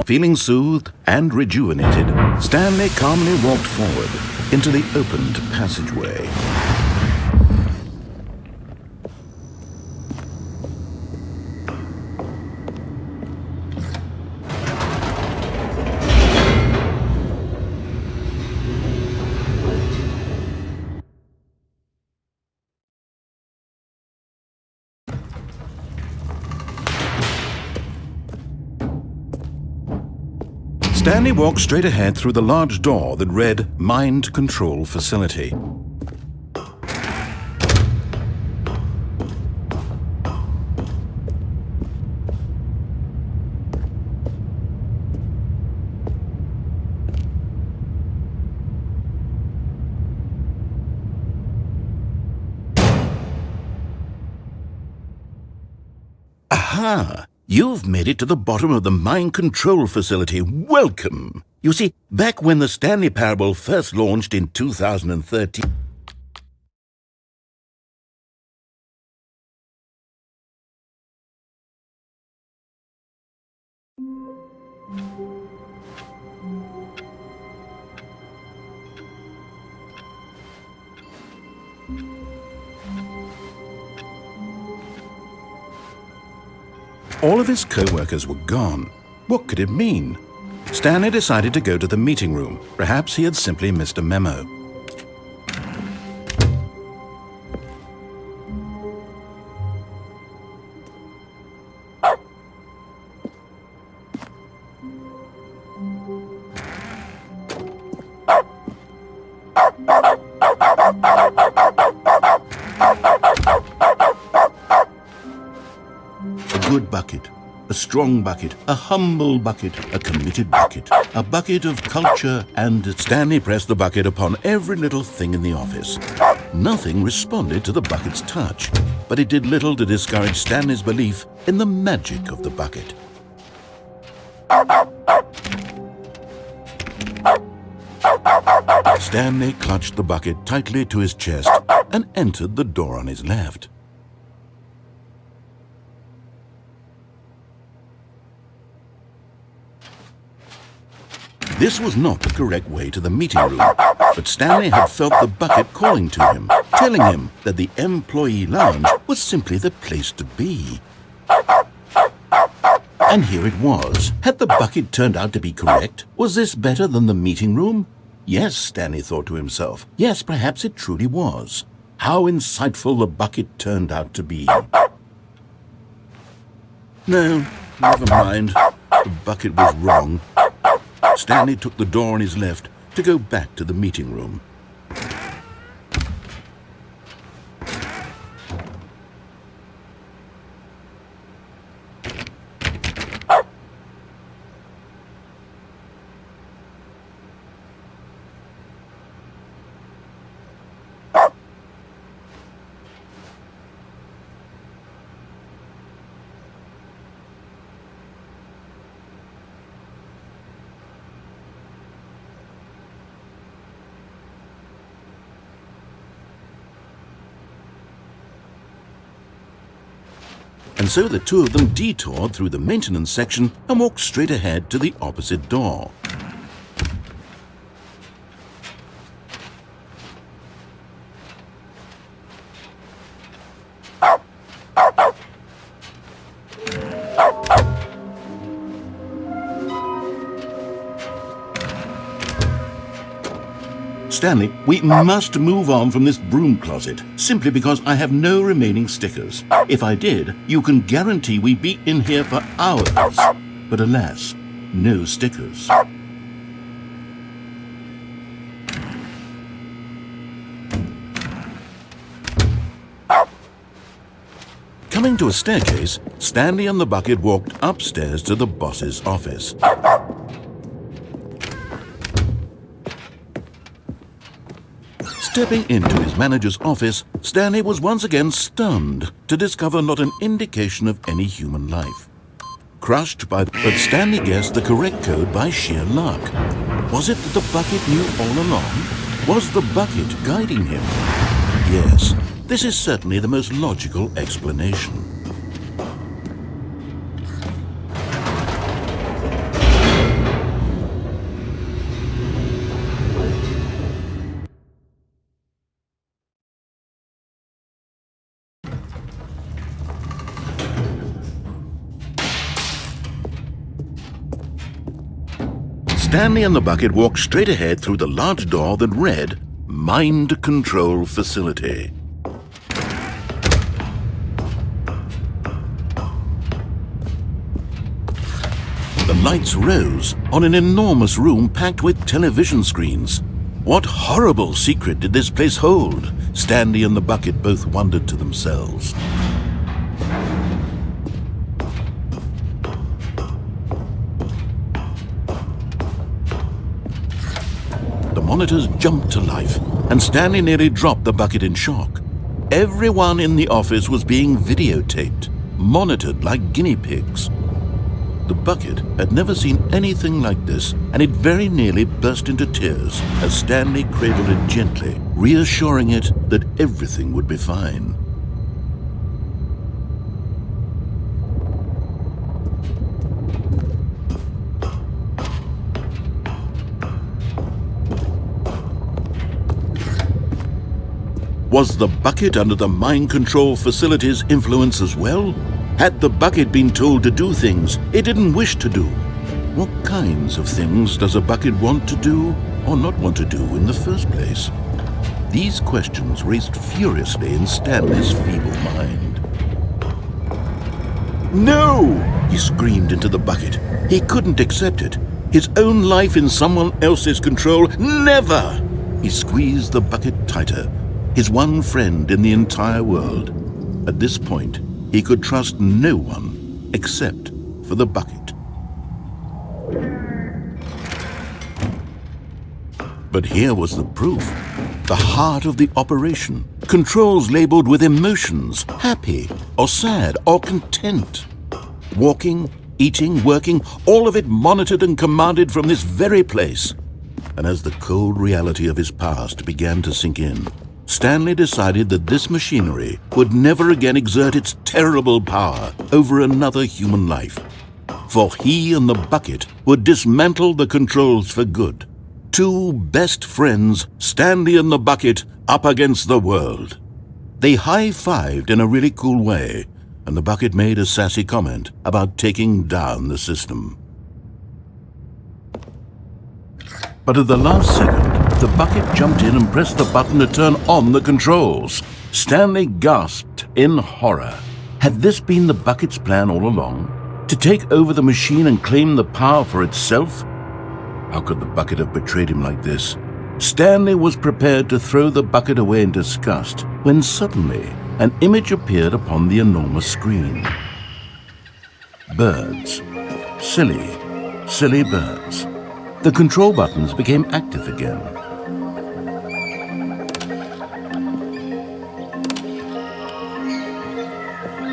Feeling soothed and rejuvenated, Stanley calmly walked forward into the opened passageway. Stanley walked straight ahead through the large door that read Mind Control Facility. Aha! You've made it to the bottom of the mind control facility. Welcome! You see, back when the Stanley Parable first launched in 2013... All of his co-workers were gone. What could it mean? Stanley decided to go to the meeting room. Perhaps he had simply missed a memo. A good bucket, a strong bucket, a humble bucket, a committed bucket, a bucket of culture, and Stanley pressed the bucket upon every little thing in the office. Nothing responded to the bucket's touch, but it did little to discourage Stanley's belief in the magic of the bucket. Stanley clutched the bucket tightly to his chest and entered the door on his left. This was not the correct way to the meeting room, but Stanley had felt the bucket calling to him, telling him that the employee lounge was simply the place to be. And here it was. Had the bucket turned out to be correct? Was this better than the meeting room? Yes, Stanley thought to himself. Yes, perhaps it truly was. How insightful the bucket turned out to be. No, never mind. The bucket was wrong. Stanley took the door on his left to go back to the meeting room. And so the two of them detoured through the maintenance section and walked straight ahead to the opposite door. Stanley, we must move on from this broom closet, simply because I have no remaining stickers. If I did, you can guarantee we'd be in here for hours. But alas, no stickers. Coming to a staircase, Stanley and the bucket walked upstairs to the boss's office. Stepping into his manager's office, Stanley was once again stunned to discover not an indication of any human life. Crushed but Stanley guessed the correct code by sheer luck. Was it that the bucket knew all along? Was the bucket guiding him? Yes, this is certainly the most logical explanation. Stanley and the bucket walked straight ahead through the large door that read, Mind Control Facility. The lights rose on an enormous room packed with television screens. What horrible secret did this place hold? Stanley and the bucket both wondered to themselves. The monitors jumped to life, and Stanley nearly dropped the bucket in shock. Everyone in the office was being videotaped, monitored like guinea pigs. The bucket had never seen anything like this, and it very nearly burst into tears as Stanley cradled it gently, reassuring it that everything would be fine. Was the bucket under the mind control facility's influence as well? Had the bucket been told to do things it didn't wish to do? What kinds of things does a bucket want to do or not want to do in the first place? These questions raced furiously in Stanley's feeble mind. No! He screamed into the bucket. He couldn't accept it. His own life in someone else's control, never! He squeezed the bucket tighter, his one friend in the entire world. At this point, he could trust no one except for the bucket. But here was the proof. The heart of the operation. Controls labeled with emotions, happy or sad or content. Walking, eating, working, all of it monitored and commanded from this very place. And as the cold reality of his past began to sink in, Stanley decided that this machinery would never again exert its terrible power over another human life. For he and the bucket would dismantle the controls for good. Two best friends, Stanley and the bucket, up against the world. They high-fived in a really cool way, and the bucket made a sassy comment about taking down the system. But at the last second, the bucket jumped in and pressed the button to turn on the controls. Stanley gasped in horror. Had this been the bucket's plan all along? To take over the machine and claim the power for itself? How could the bucket have betrayed him like this? Stanley was prepared to throw the bucket away in disgust when suddenly an image appeared upon the enormous screen. Birds. Silly, silly birds. The control buttons became active again.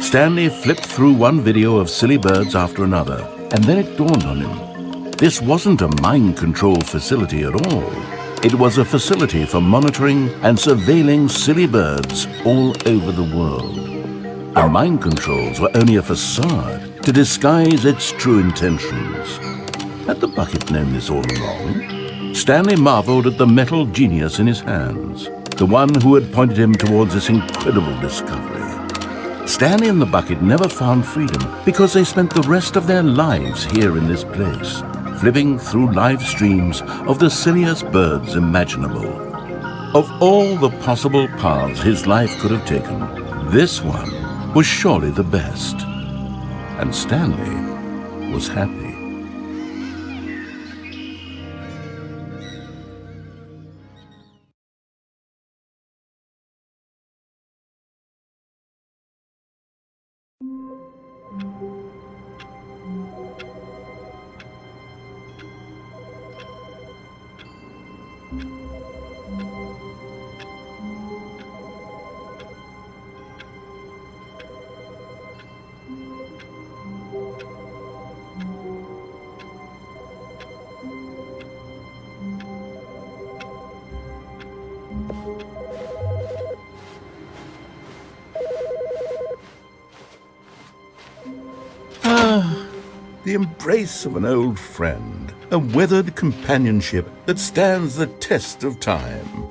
Stanley flipped through one video of silly birds after another, and then it dawned on him. This wasn't a mind control facility at all. It was a facility for monitoring and surveilling silly birds all over the world. The mind controls were only a facade to disguise its true intentions. Had the bucket known this all along? Stanley marveled at the metal genius in his hands, the one who had pointed him towards this incredible discovery. Stanley and the bucket never found freedom because they spent the rest of their lives here in this place, flipping through live streams of the silliest birds imaginable. Of all the possible paths his life could have taken, this one was surely the best. And Stanley was happy. The embrace of an old friend, a weathered companionship that stands the test of time.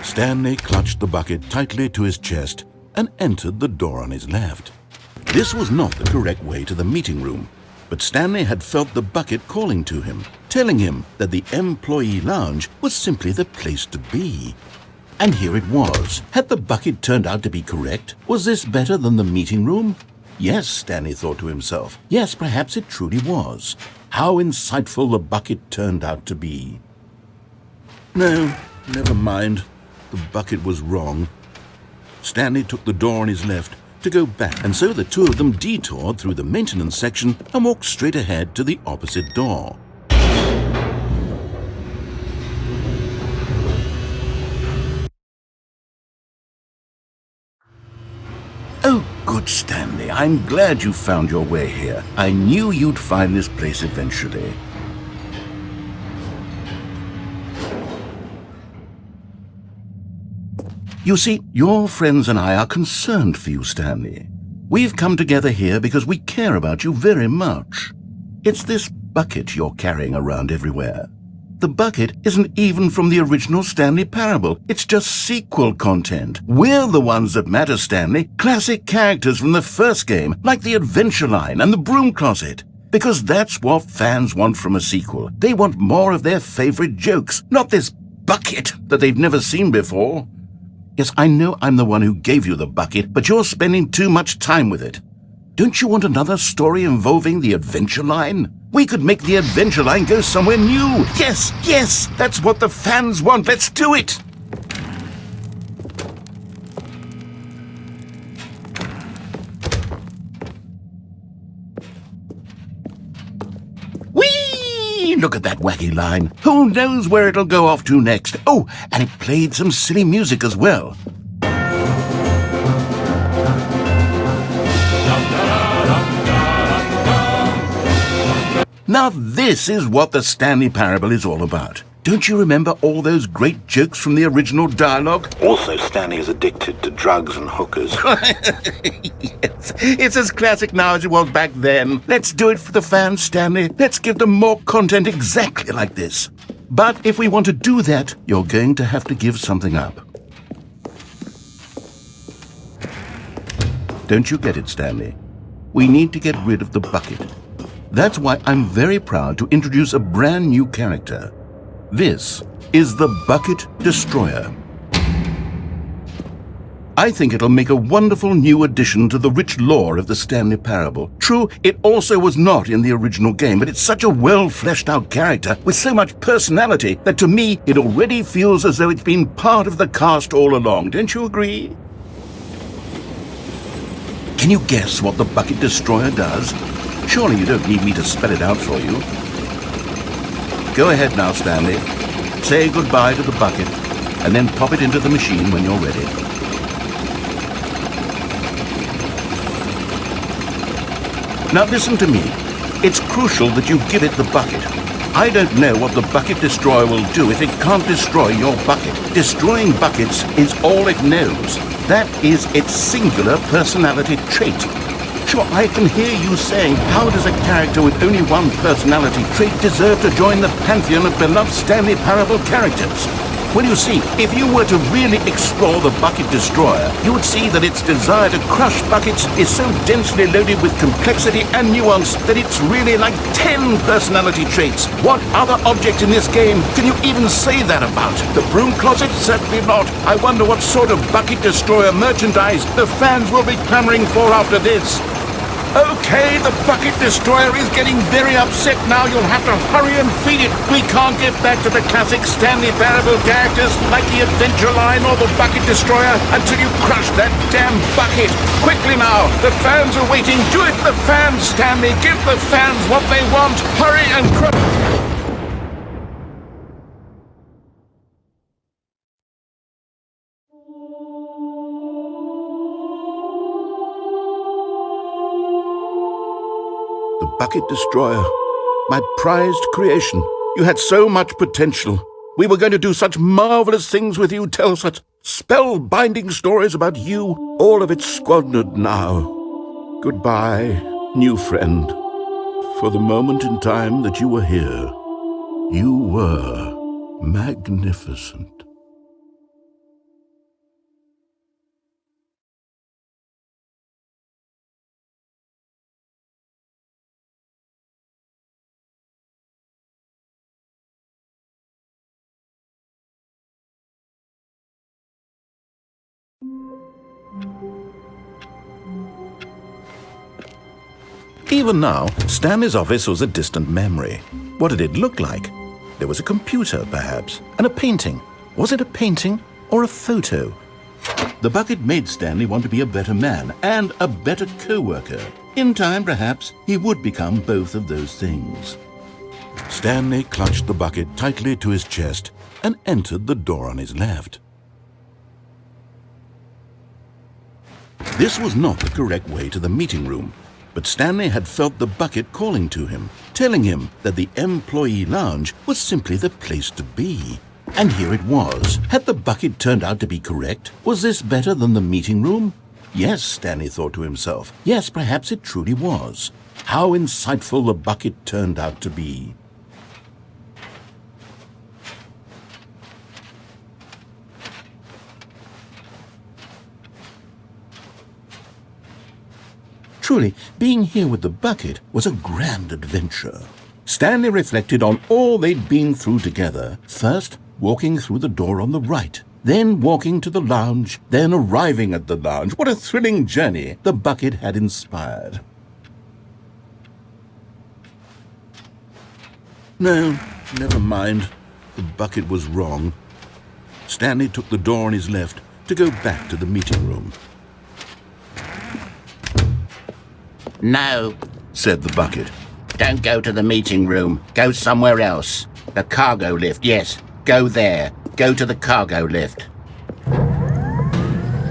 Stanley clutched the bucket tightly to his chest and entered the door on his left. This was not the correct way to the meeting room, but Stanley had felt the bucket calling to him, telling him that the employee lounge was simply the place to be. And here it was. Had the bucket turned out to be correct? Was this better than the meeting room? Yes, Stanley thought to himself. Yes, perhaps it truly was. How insightful the bucket turned out to be. No, never mind. The bucket was wrong. Stanley took the door on his left to go back, and so the two of them detoured through the maintenance section and walked straight ahead to the opposite door. Good, Stanley. I'm glad you found your way here. I knew you'd find this place eventually. You see, your friends and I are concerned for you, Stanley. We've come together here because we care about you very much. It's this bucket you're carrying around everywhere. The bucket isn't even from the original Stanley Parable. It's just sequel content. We're the ones that matter, Stanley. Classic characters from the first game, like the Adventure Line and the Broom Closet. Because that's what fans want from a sequel. They want more of their favorite jokes, not this bucket that they've never seen before. Yes, I know I'm the one who gave you the bucket, but you're spending too much time with it. Don't you want another story involving the Adventure Line? We could make the Adventure Line go somewhere new. Yes, yes, that's what the fans want. Let's do it. Whee! Look at that wacky line. Who knows where it'll go off to next? Oh, and it played some silly music as well. Now this is what the Stanley Parable is all about. Don't you remember all those great jokes from the original dialogue? Also, Stanley is addicted to drugs and hookers. Yes, it's as classic now as it was back then. Let's do it for the fans, Stanley. Let's give them more content exactly like this. But if we want to do that, you're going to have to give something up. Don't you get it, Stanley? We need to get rid of the bucket. That's why I'm very proud to introduce a brand new character. This is the Bucket Destroyer. I think it'll make a wonderful new addition to the rich lore of the Stanley Parable. True, it also was not in the original game, but it's such a well-fleshed-out character with so much personality that to me it already feels as though it's been part of the cast all along. Don't you agree? Can you guess what the Bucket Destroyer does? Surely you don't need me to spell it out for you. Go ahead now, Stanley. Say goodbye to the bucket, and then pop it into the machine when you're ready. Now listen to me. It's crucial that you give it the bucket. I don't know what the Bucket Destroyer will do if it can't destroy your bucket. Destroying buckets is all it knows. That is its singular personality trait. Sure, I can hear you saying, how does a character with only one personality trait deserve to join the pantheon of beloved Stanley Parable characters? Well, you see, if you were to really explore the Bucket Destroyer, you would see that its desire to crush buckets is so densely loaded with complexity and nuance that it's really like 10 personality traits. What other object in this game can you even say that about? The Broom Closet? Certainly not. I wonder what sort of Bucket Destroyer merchandise the fans will be clamoring for after this. Okay, the Bucket Destroyer is getting very upset now. You'll have to hurry and feed it. We can't get back to the classic Stanley Parable characters like the Adventure Line or the Bucket Destroyer until you crush that damn bucket. Quickly now, the fans are waiting. Do it for the fans, Stanley. Give the fans what they want. Hurry and crush... The Bucket Destroyer, my prized creation. You had so much potential. We were going to do such marvelous things with you, tell such spellbinding stories about you. All of it squandered now. Goodbye, new friend. For the moment in time that you were here, you were magnificent. Even now, Stanley's office was a distant memory. What did it look like? There was a computer, perhaps, and a painting. Was it a painting or a photo? The bucket made Stanley want to be a better man and a better co-worker. In time, perhaps, he would become both of those things. Stanley clutched the bucket tightly to his chest and entered the door on his left. This was not the correct way to the meeting room, but Stanley had felt the bucket calling to him, telling him that the employee lounge was simply the place to be. And here it was. Had the bucket turned out to be correct? Was this better than the meeting room? Yes, Stanley thought to himself. Yes, perhaps it truly was. How insightful the bucket turned out to be. Truly, being here with the bucket was a grand adventure. Stanley reflected on all they'd been through together. First, walking through the door on the right, then walking to the lounge, then arriving at the lounge. What a thrilling journey the bucket had inspired. No, never mind. The bucket was wrong. Stanley took the door on his left to go back to the meeting room. No, Said the bucket. don't go to the meeting room. Go somewhere else. The cargo lift, yes. Go there. Go to the cargo lift.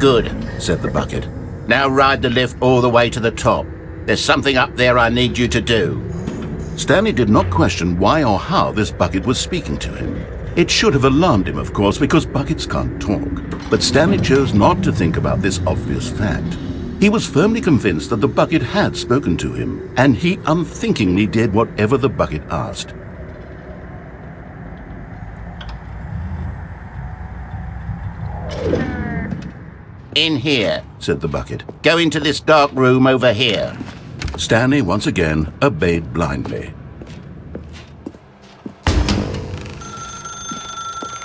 Good, Said the bucket. now ride the lift all the way to the top. There's something up there I need you to do. Stanley did not question why or how this bucket was speaking to him. It should have alarmed him, of course, because buckets can't talk. But Stanley chose not to think about this obvious fact. He was firmly convinced that the bucket had spoken to him, and he unthinkingly did whatever the bucket asked. In here. Said the bucket. Go into this dark room over here. Stanley once again obeyed blindly.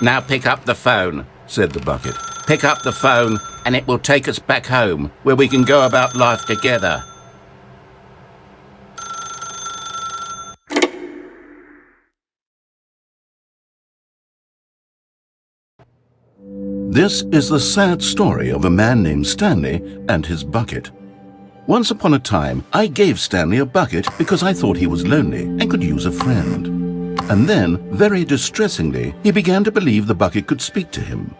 Now pick up the phone. Said the bucket. Pick up the phone and it will take us back home, where we can go about life together. This is the sad story of a man named Stanley and his bucket. Once upon a time, I gave Stanley a bucket because I thought he was lonely and could use a friend. And then, very distressingly, he began to believe the bucket could speak to him.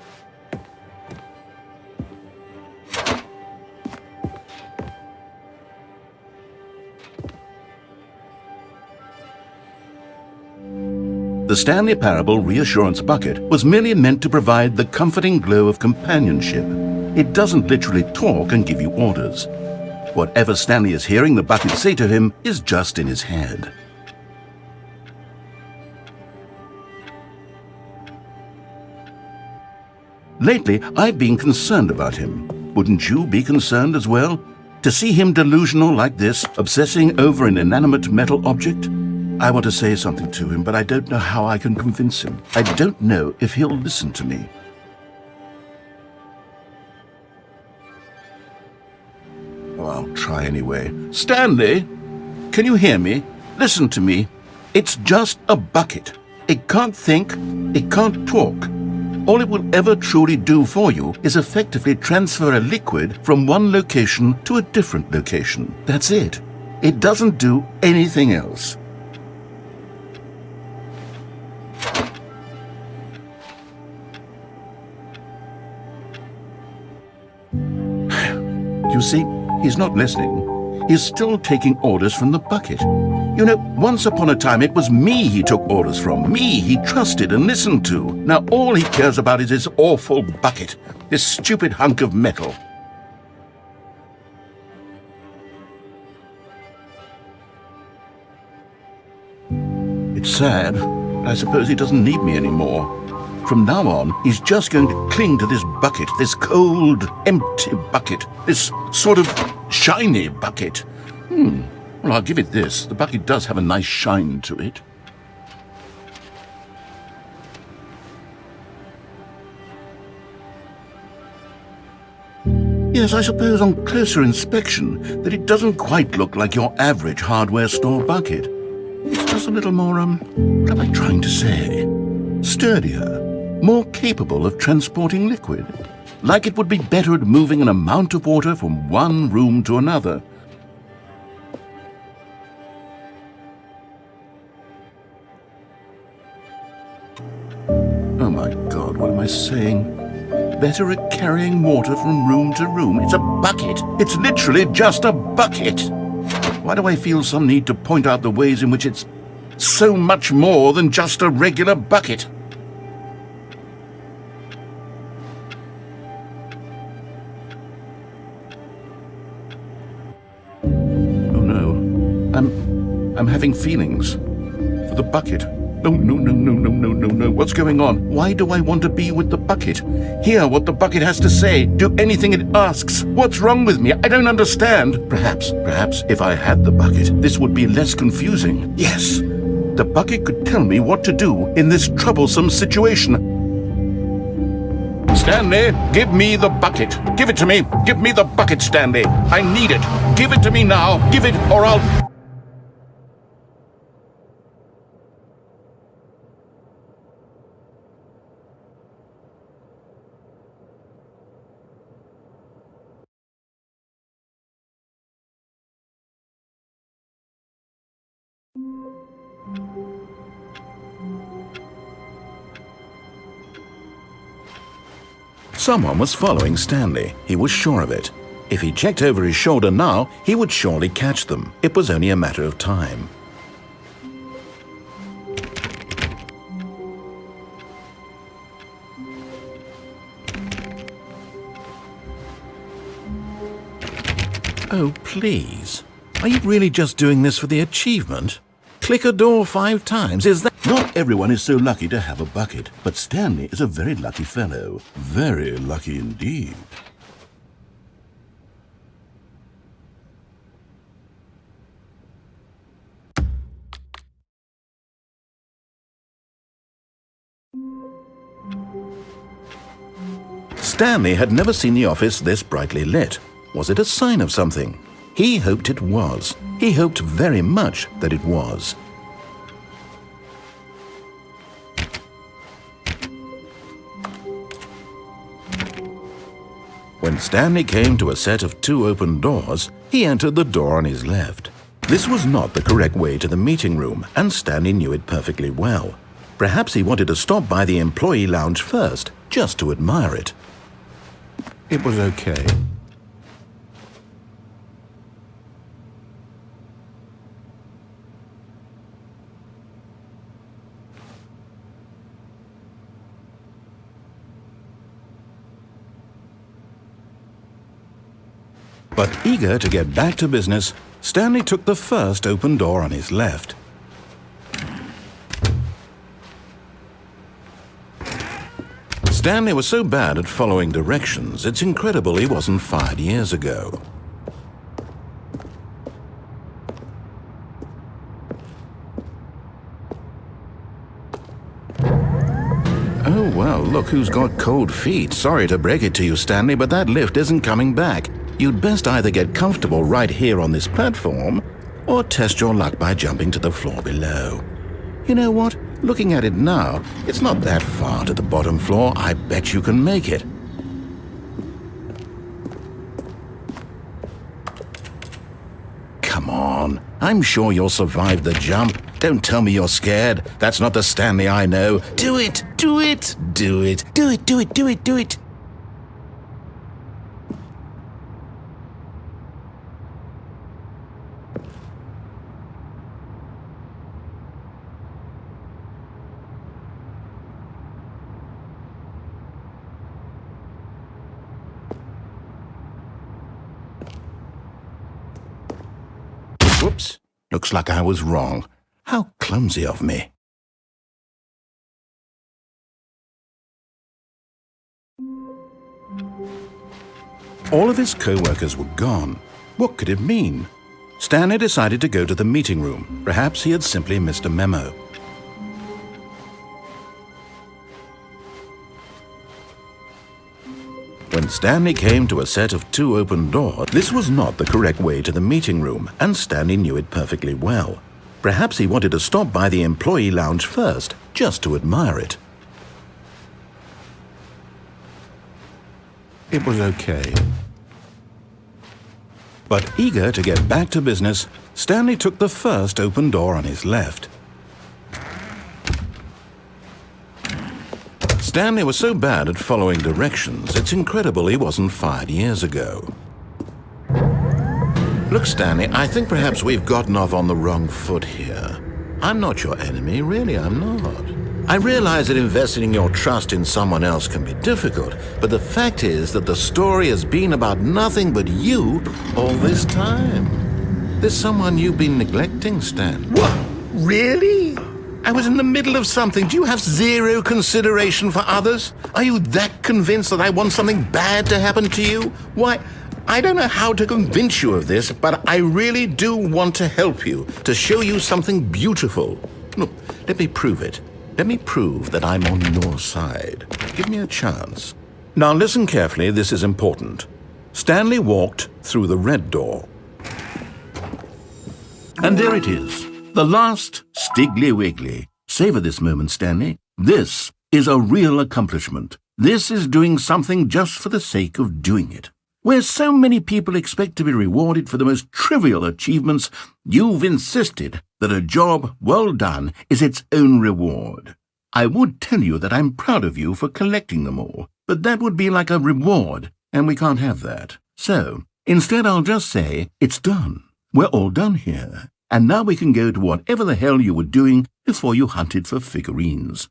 The Stanley Parable Reassurance Bucket was merely meant to provide the comforting glow of companionship. It doesn't literally talk and give you orders. Whatever Stanley is hearing the bucket say to him is just in his head. Lately, I've been concerned about him. Wouldn't you be concerned as well? To see him delusional like this, obsessing over an inanimate metal object? I want to say something to him, but I don't know how I can convince him. I don't know if he'll listen to me. Oh, I'll try anyway. Stanley, can you hear me? Listen to me. It's just a bucket. It can't think, it can't talk. All it will ever truly do for you is effectively transfer a liquid from one location to a different location. That's it. It doesn't do anything else. You see, he's not listening. He's still taking orders from the bucket. You know, once upon a time it was me he took orders from, me he trusted and listened to. Now all he cares about is this awful bucket, this stupid hunk of metal. It's sad. I suppose he doesn't need me anymore. From now on, he's just going to cling to this bucket, this cold, empty bucket, this sort of shiny bucket. Well, I'll give it this. The bucket does have a nice shine to it. Yes, I suppose on closer inspection that it doesn't quite look like your average hardware store bucket. It's just a little more, what am I trying to say? Sturdier. More capable of transporting liquid. Like it would be better at moving an amount of water from one room to another. Oh my God, what am I saying? better at carrying water from room to room. It's a bucket. It's literally just a bucket. Why do I feel some need to point out the ways in which it's so much more than just a regular bucket? Oh no, I'm having feelings for the bucket. No. What's going on? Why do I want to be with the bucket? Hear what the bucket has to say. Do anything it asks. What's wrong with me? I don't understand. Perhaps if I had the bucket, this would be less confusing. Yes, the bucket could tell me what to do in this troublesome situation. Stanley, give me the bucket. Give it to me. Give me the bucket, Stanley. I need it. Give it to me now. Give it or I'll... Someone was following Stanley. He was sure of it. If he checked over his shoulder now, he would surely catch them. It was only a matter of time. Oh, please. Are you really just doing this for the achievement? Click a door 5 times, is that... Not everyone is so lucky to have a bucket, but Stanley is a very lucky fellow. Very lucky indeed. Stanley had never seen the office this brightly lit. Was it a sign of something? He hoped it was. He hoped very much that it was. When Stanley came to a set of 2 open doors, he entered the door on his left. This was not the correct way to the meeting room, and Stanley knew it perfectly well. Perhaps he wanted to stop by the employee lounge first, just to admire it. It was okay. But eager to get back to business, Stanley took the first open door on his left. Stanley was so bad at following directions, it's incredible he wasn't fired years ago. Oh, well, look who's got cold feet. Sorry to break it to you, Stanley, but that lift isn't coming back. You'd best either get comfortable right here on this platform, or test your luck by jumping to the floor below. You know what? Looking at it now, it's not that far to the bottom floor. I bet you can make it. Come on. I'm sure you'll survive the jump. Don't tell me you're scared. That's not the Stanley I know. Do it! Do it! Do it! Do it! Do it! Do it! Do it! Whoops. Looks like I was wrong. How clumsy of me. All of his co-workers were gone. What could it mean? Stanley decided to go to the meeting room. Perhaps he had simply missed a memo. When Stanley came to a set of 2 open doors, this was not the correct way to the meeting room, and Stanley knew it perfectly well. Perhaps he wanted to stop by the employee lounge first, just to admire it. It was okay. But eager to get back to business, Stanley took the first open door on his left. Stanley was so bad at following directions, it's incredible he wasn't fired years ago. Look, Stanley, I think perhaps we've gotten off on the wrong foot here. I'm not your enemy, really, I'm not. I realize that investing your trust in someone else can be difficult, but the fact is that the story has been about nothing but you all this time. There's someone you've been neglecting, Stan. What? Really? I was in the middle of something. Do you have zero consideration for others? Are you that convinced that I want something bad to happen to you? Why, I don't know how to convince you of this, but I really do want to help you, to show you something beautiful. Look, let me prove it. Let me prove that I'm on your side. Give me a chance. Now listen carefully, this is important. Stanley walked through the red door. And there it is, the last Stiggly Wiggly. Savor this moment, Stanley. This is a real accomplishment. This is doing something just for the sake of doing it. Where so many people expect to be rewarded for the most trivial achievements, you've insisted that a job well done is its own reward. I would tell you that I'm proud of you for collecting them all, but that would be like a reward, and we can't have that. So, instead I'll just say, it's done. We're all done here, and now we can go to whatever the hell you were doing before you hunted for figurines.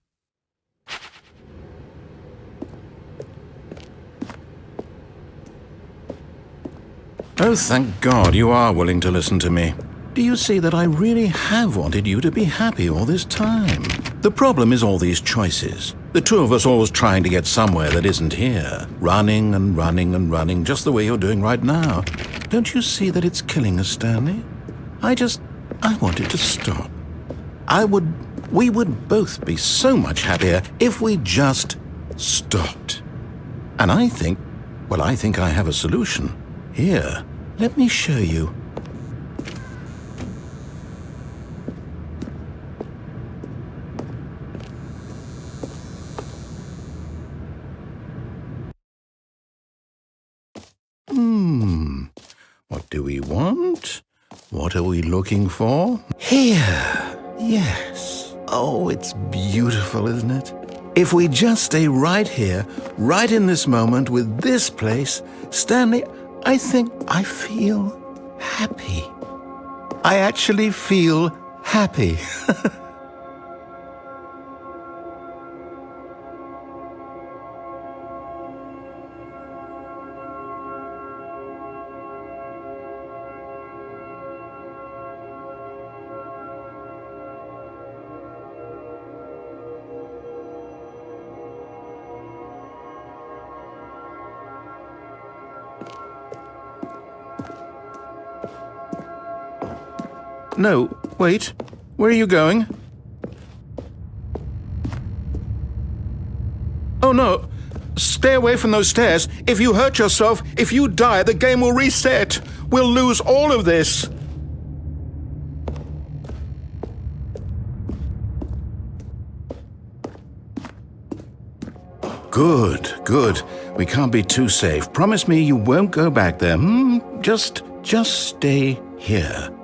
Oh, thank God you are willing to listen to me. Do you see that I really have wanted you to be happy all this time? The problem is all these choices. The two of us always trying to get somewhere that isn't here. Running and running and running, just the way you're doing right now. Don't you see that it's killing us, Stanley? I want it to stop. We would both be so much happier if we just stopped. And I think I have a solution. Here, let me show you. What do we want? What are we looking for? Here. Yes. Oh, it's beautiful, isn't it? If we just stay right here, right in this moment with this place, Stanley, I think I feel happy. I actually feel happy. No, wait. Where are you going? Oh, no. Stay away from those stairs. If you hurt yourself, if you die, the game will reset. We'll lose all of this. Good. We can't be too safe. Promise me you won't go back there. Just stay here.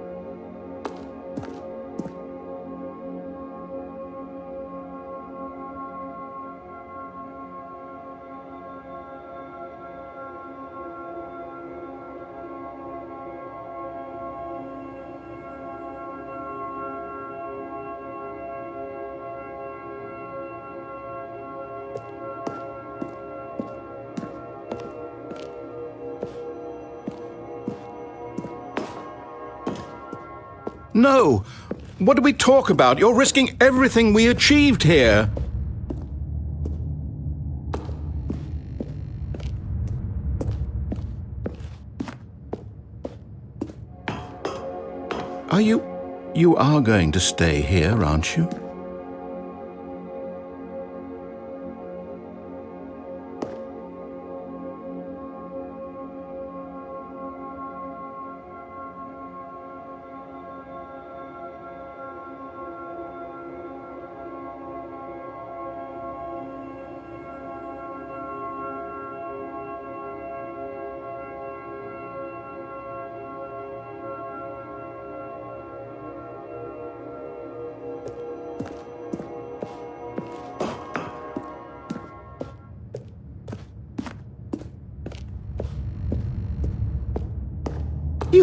No! What did we talk about? You're risking everything we achieved here. You are going to stay here, aren't you?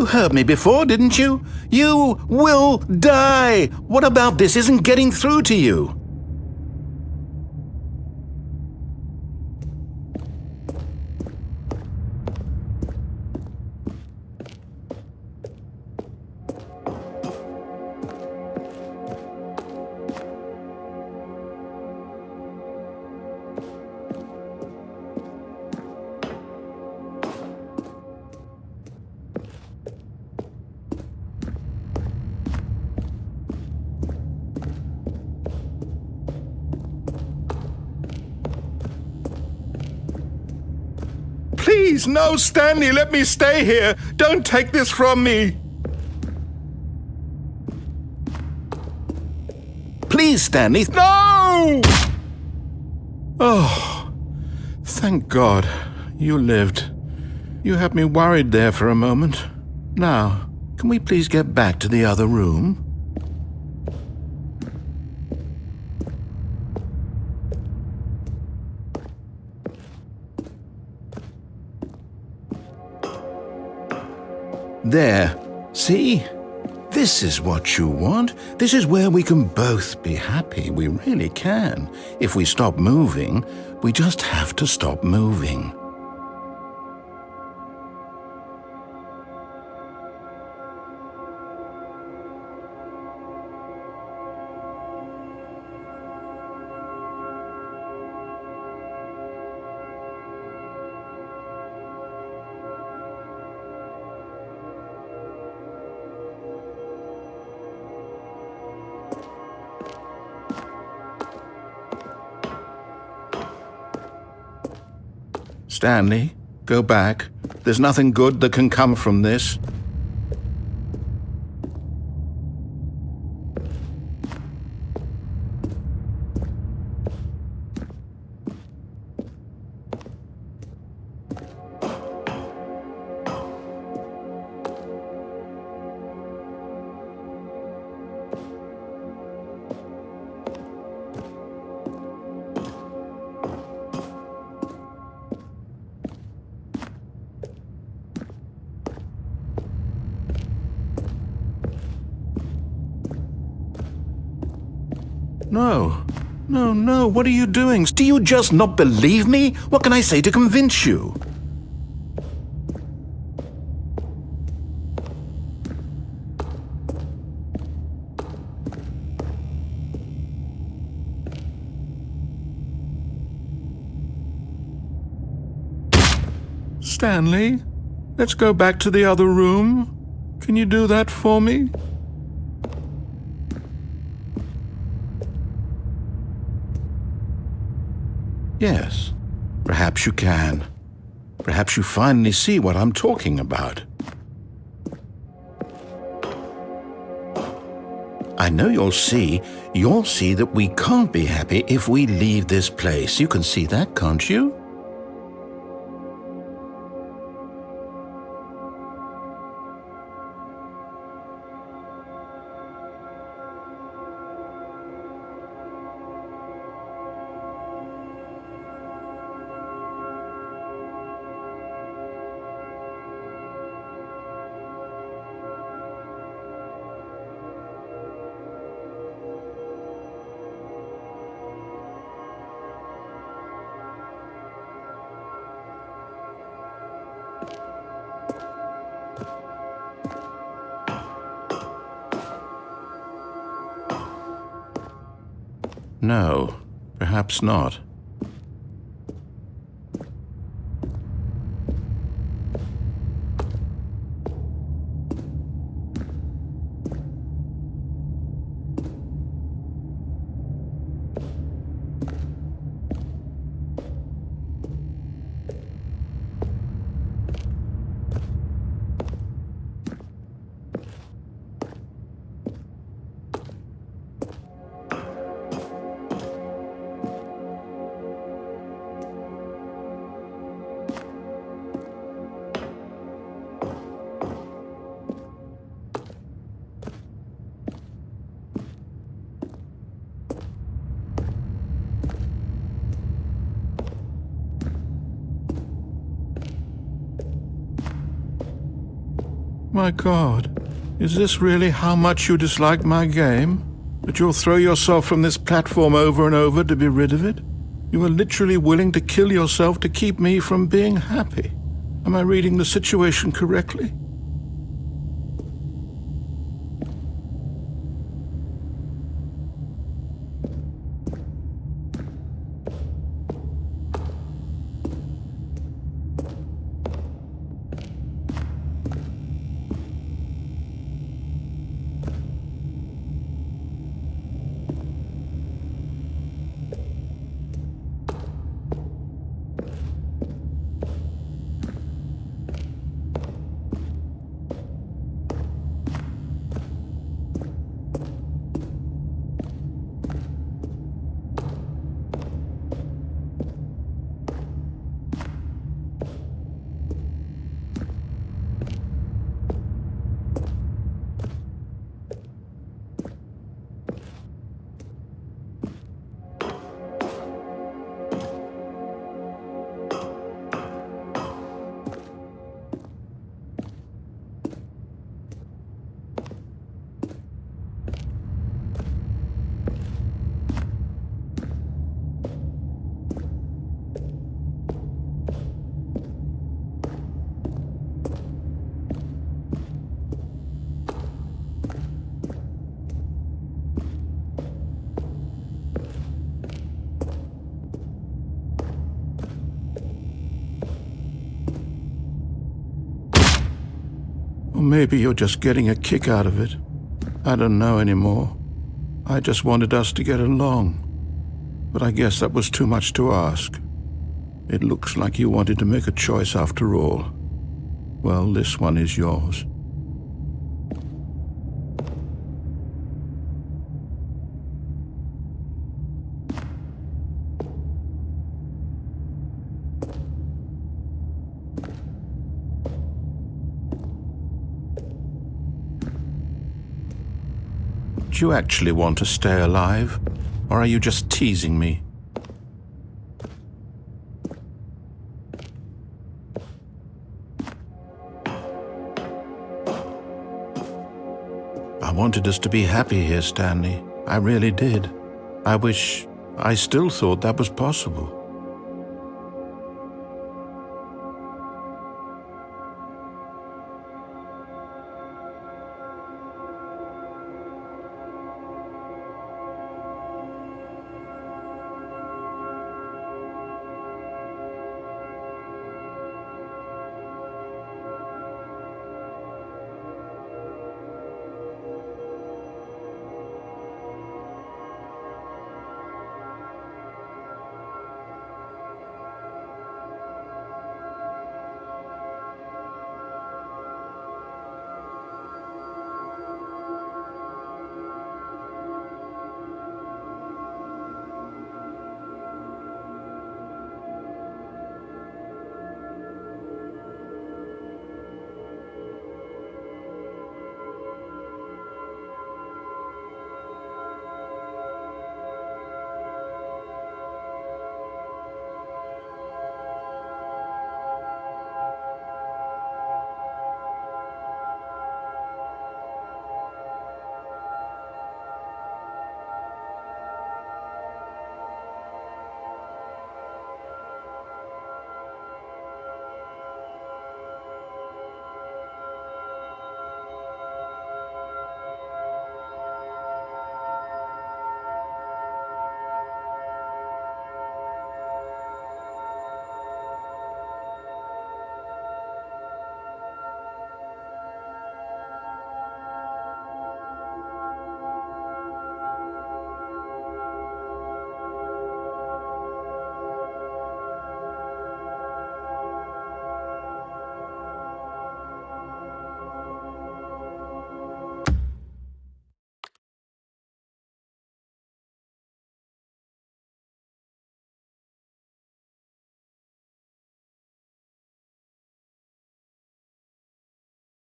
You heard me before, didn't you? You will die! What about this isn't getting through to you? Please, no, Stanley, let me stay here. Don't take this from me. Please, Stanley. No! Oh, thank God you lived. You had me worried there for a moment. Now, can we please get back to the other room? There. See? This is what you want. This is where we can both be happy. We really can. If we stop moving, we just have to stop moving. Stanley, go back. There's nothing good that can come from this. No, what are you doing? Do you just not believe me? What can I say to convince you? Stanley, let's go back to the other room. Can you do that for me? Yes, perhaps you can. Perhaps you finally see what I'm talking about. I know you'll see that we can't be happy if we leave this place. You can see that, can't you? No, perhaps not. my God. Is this really how much you dislike my game? That you'll throw yourself from this platform over and over to be rid of it? You are literally willing to kill yourself to keep me from being happy. Am I reading the situation correctly? Or maybe you're just getting a kick out of it. I don't know anymore. I just wanted us to get along. But I guess that was too much to ask. It looks like you wanted to make a choice after all. Well, this one is yours. Do you actually want to stay alive? Or are you just teasing me? I wanted us to be happy here, Stanley. I really did. I wish I still thought that was possible.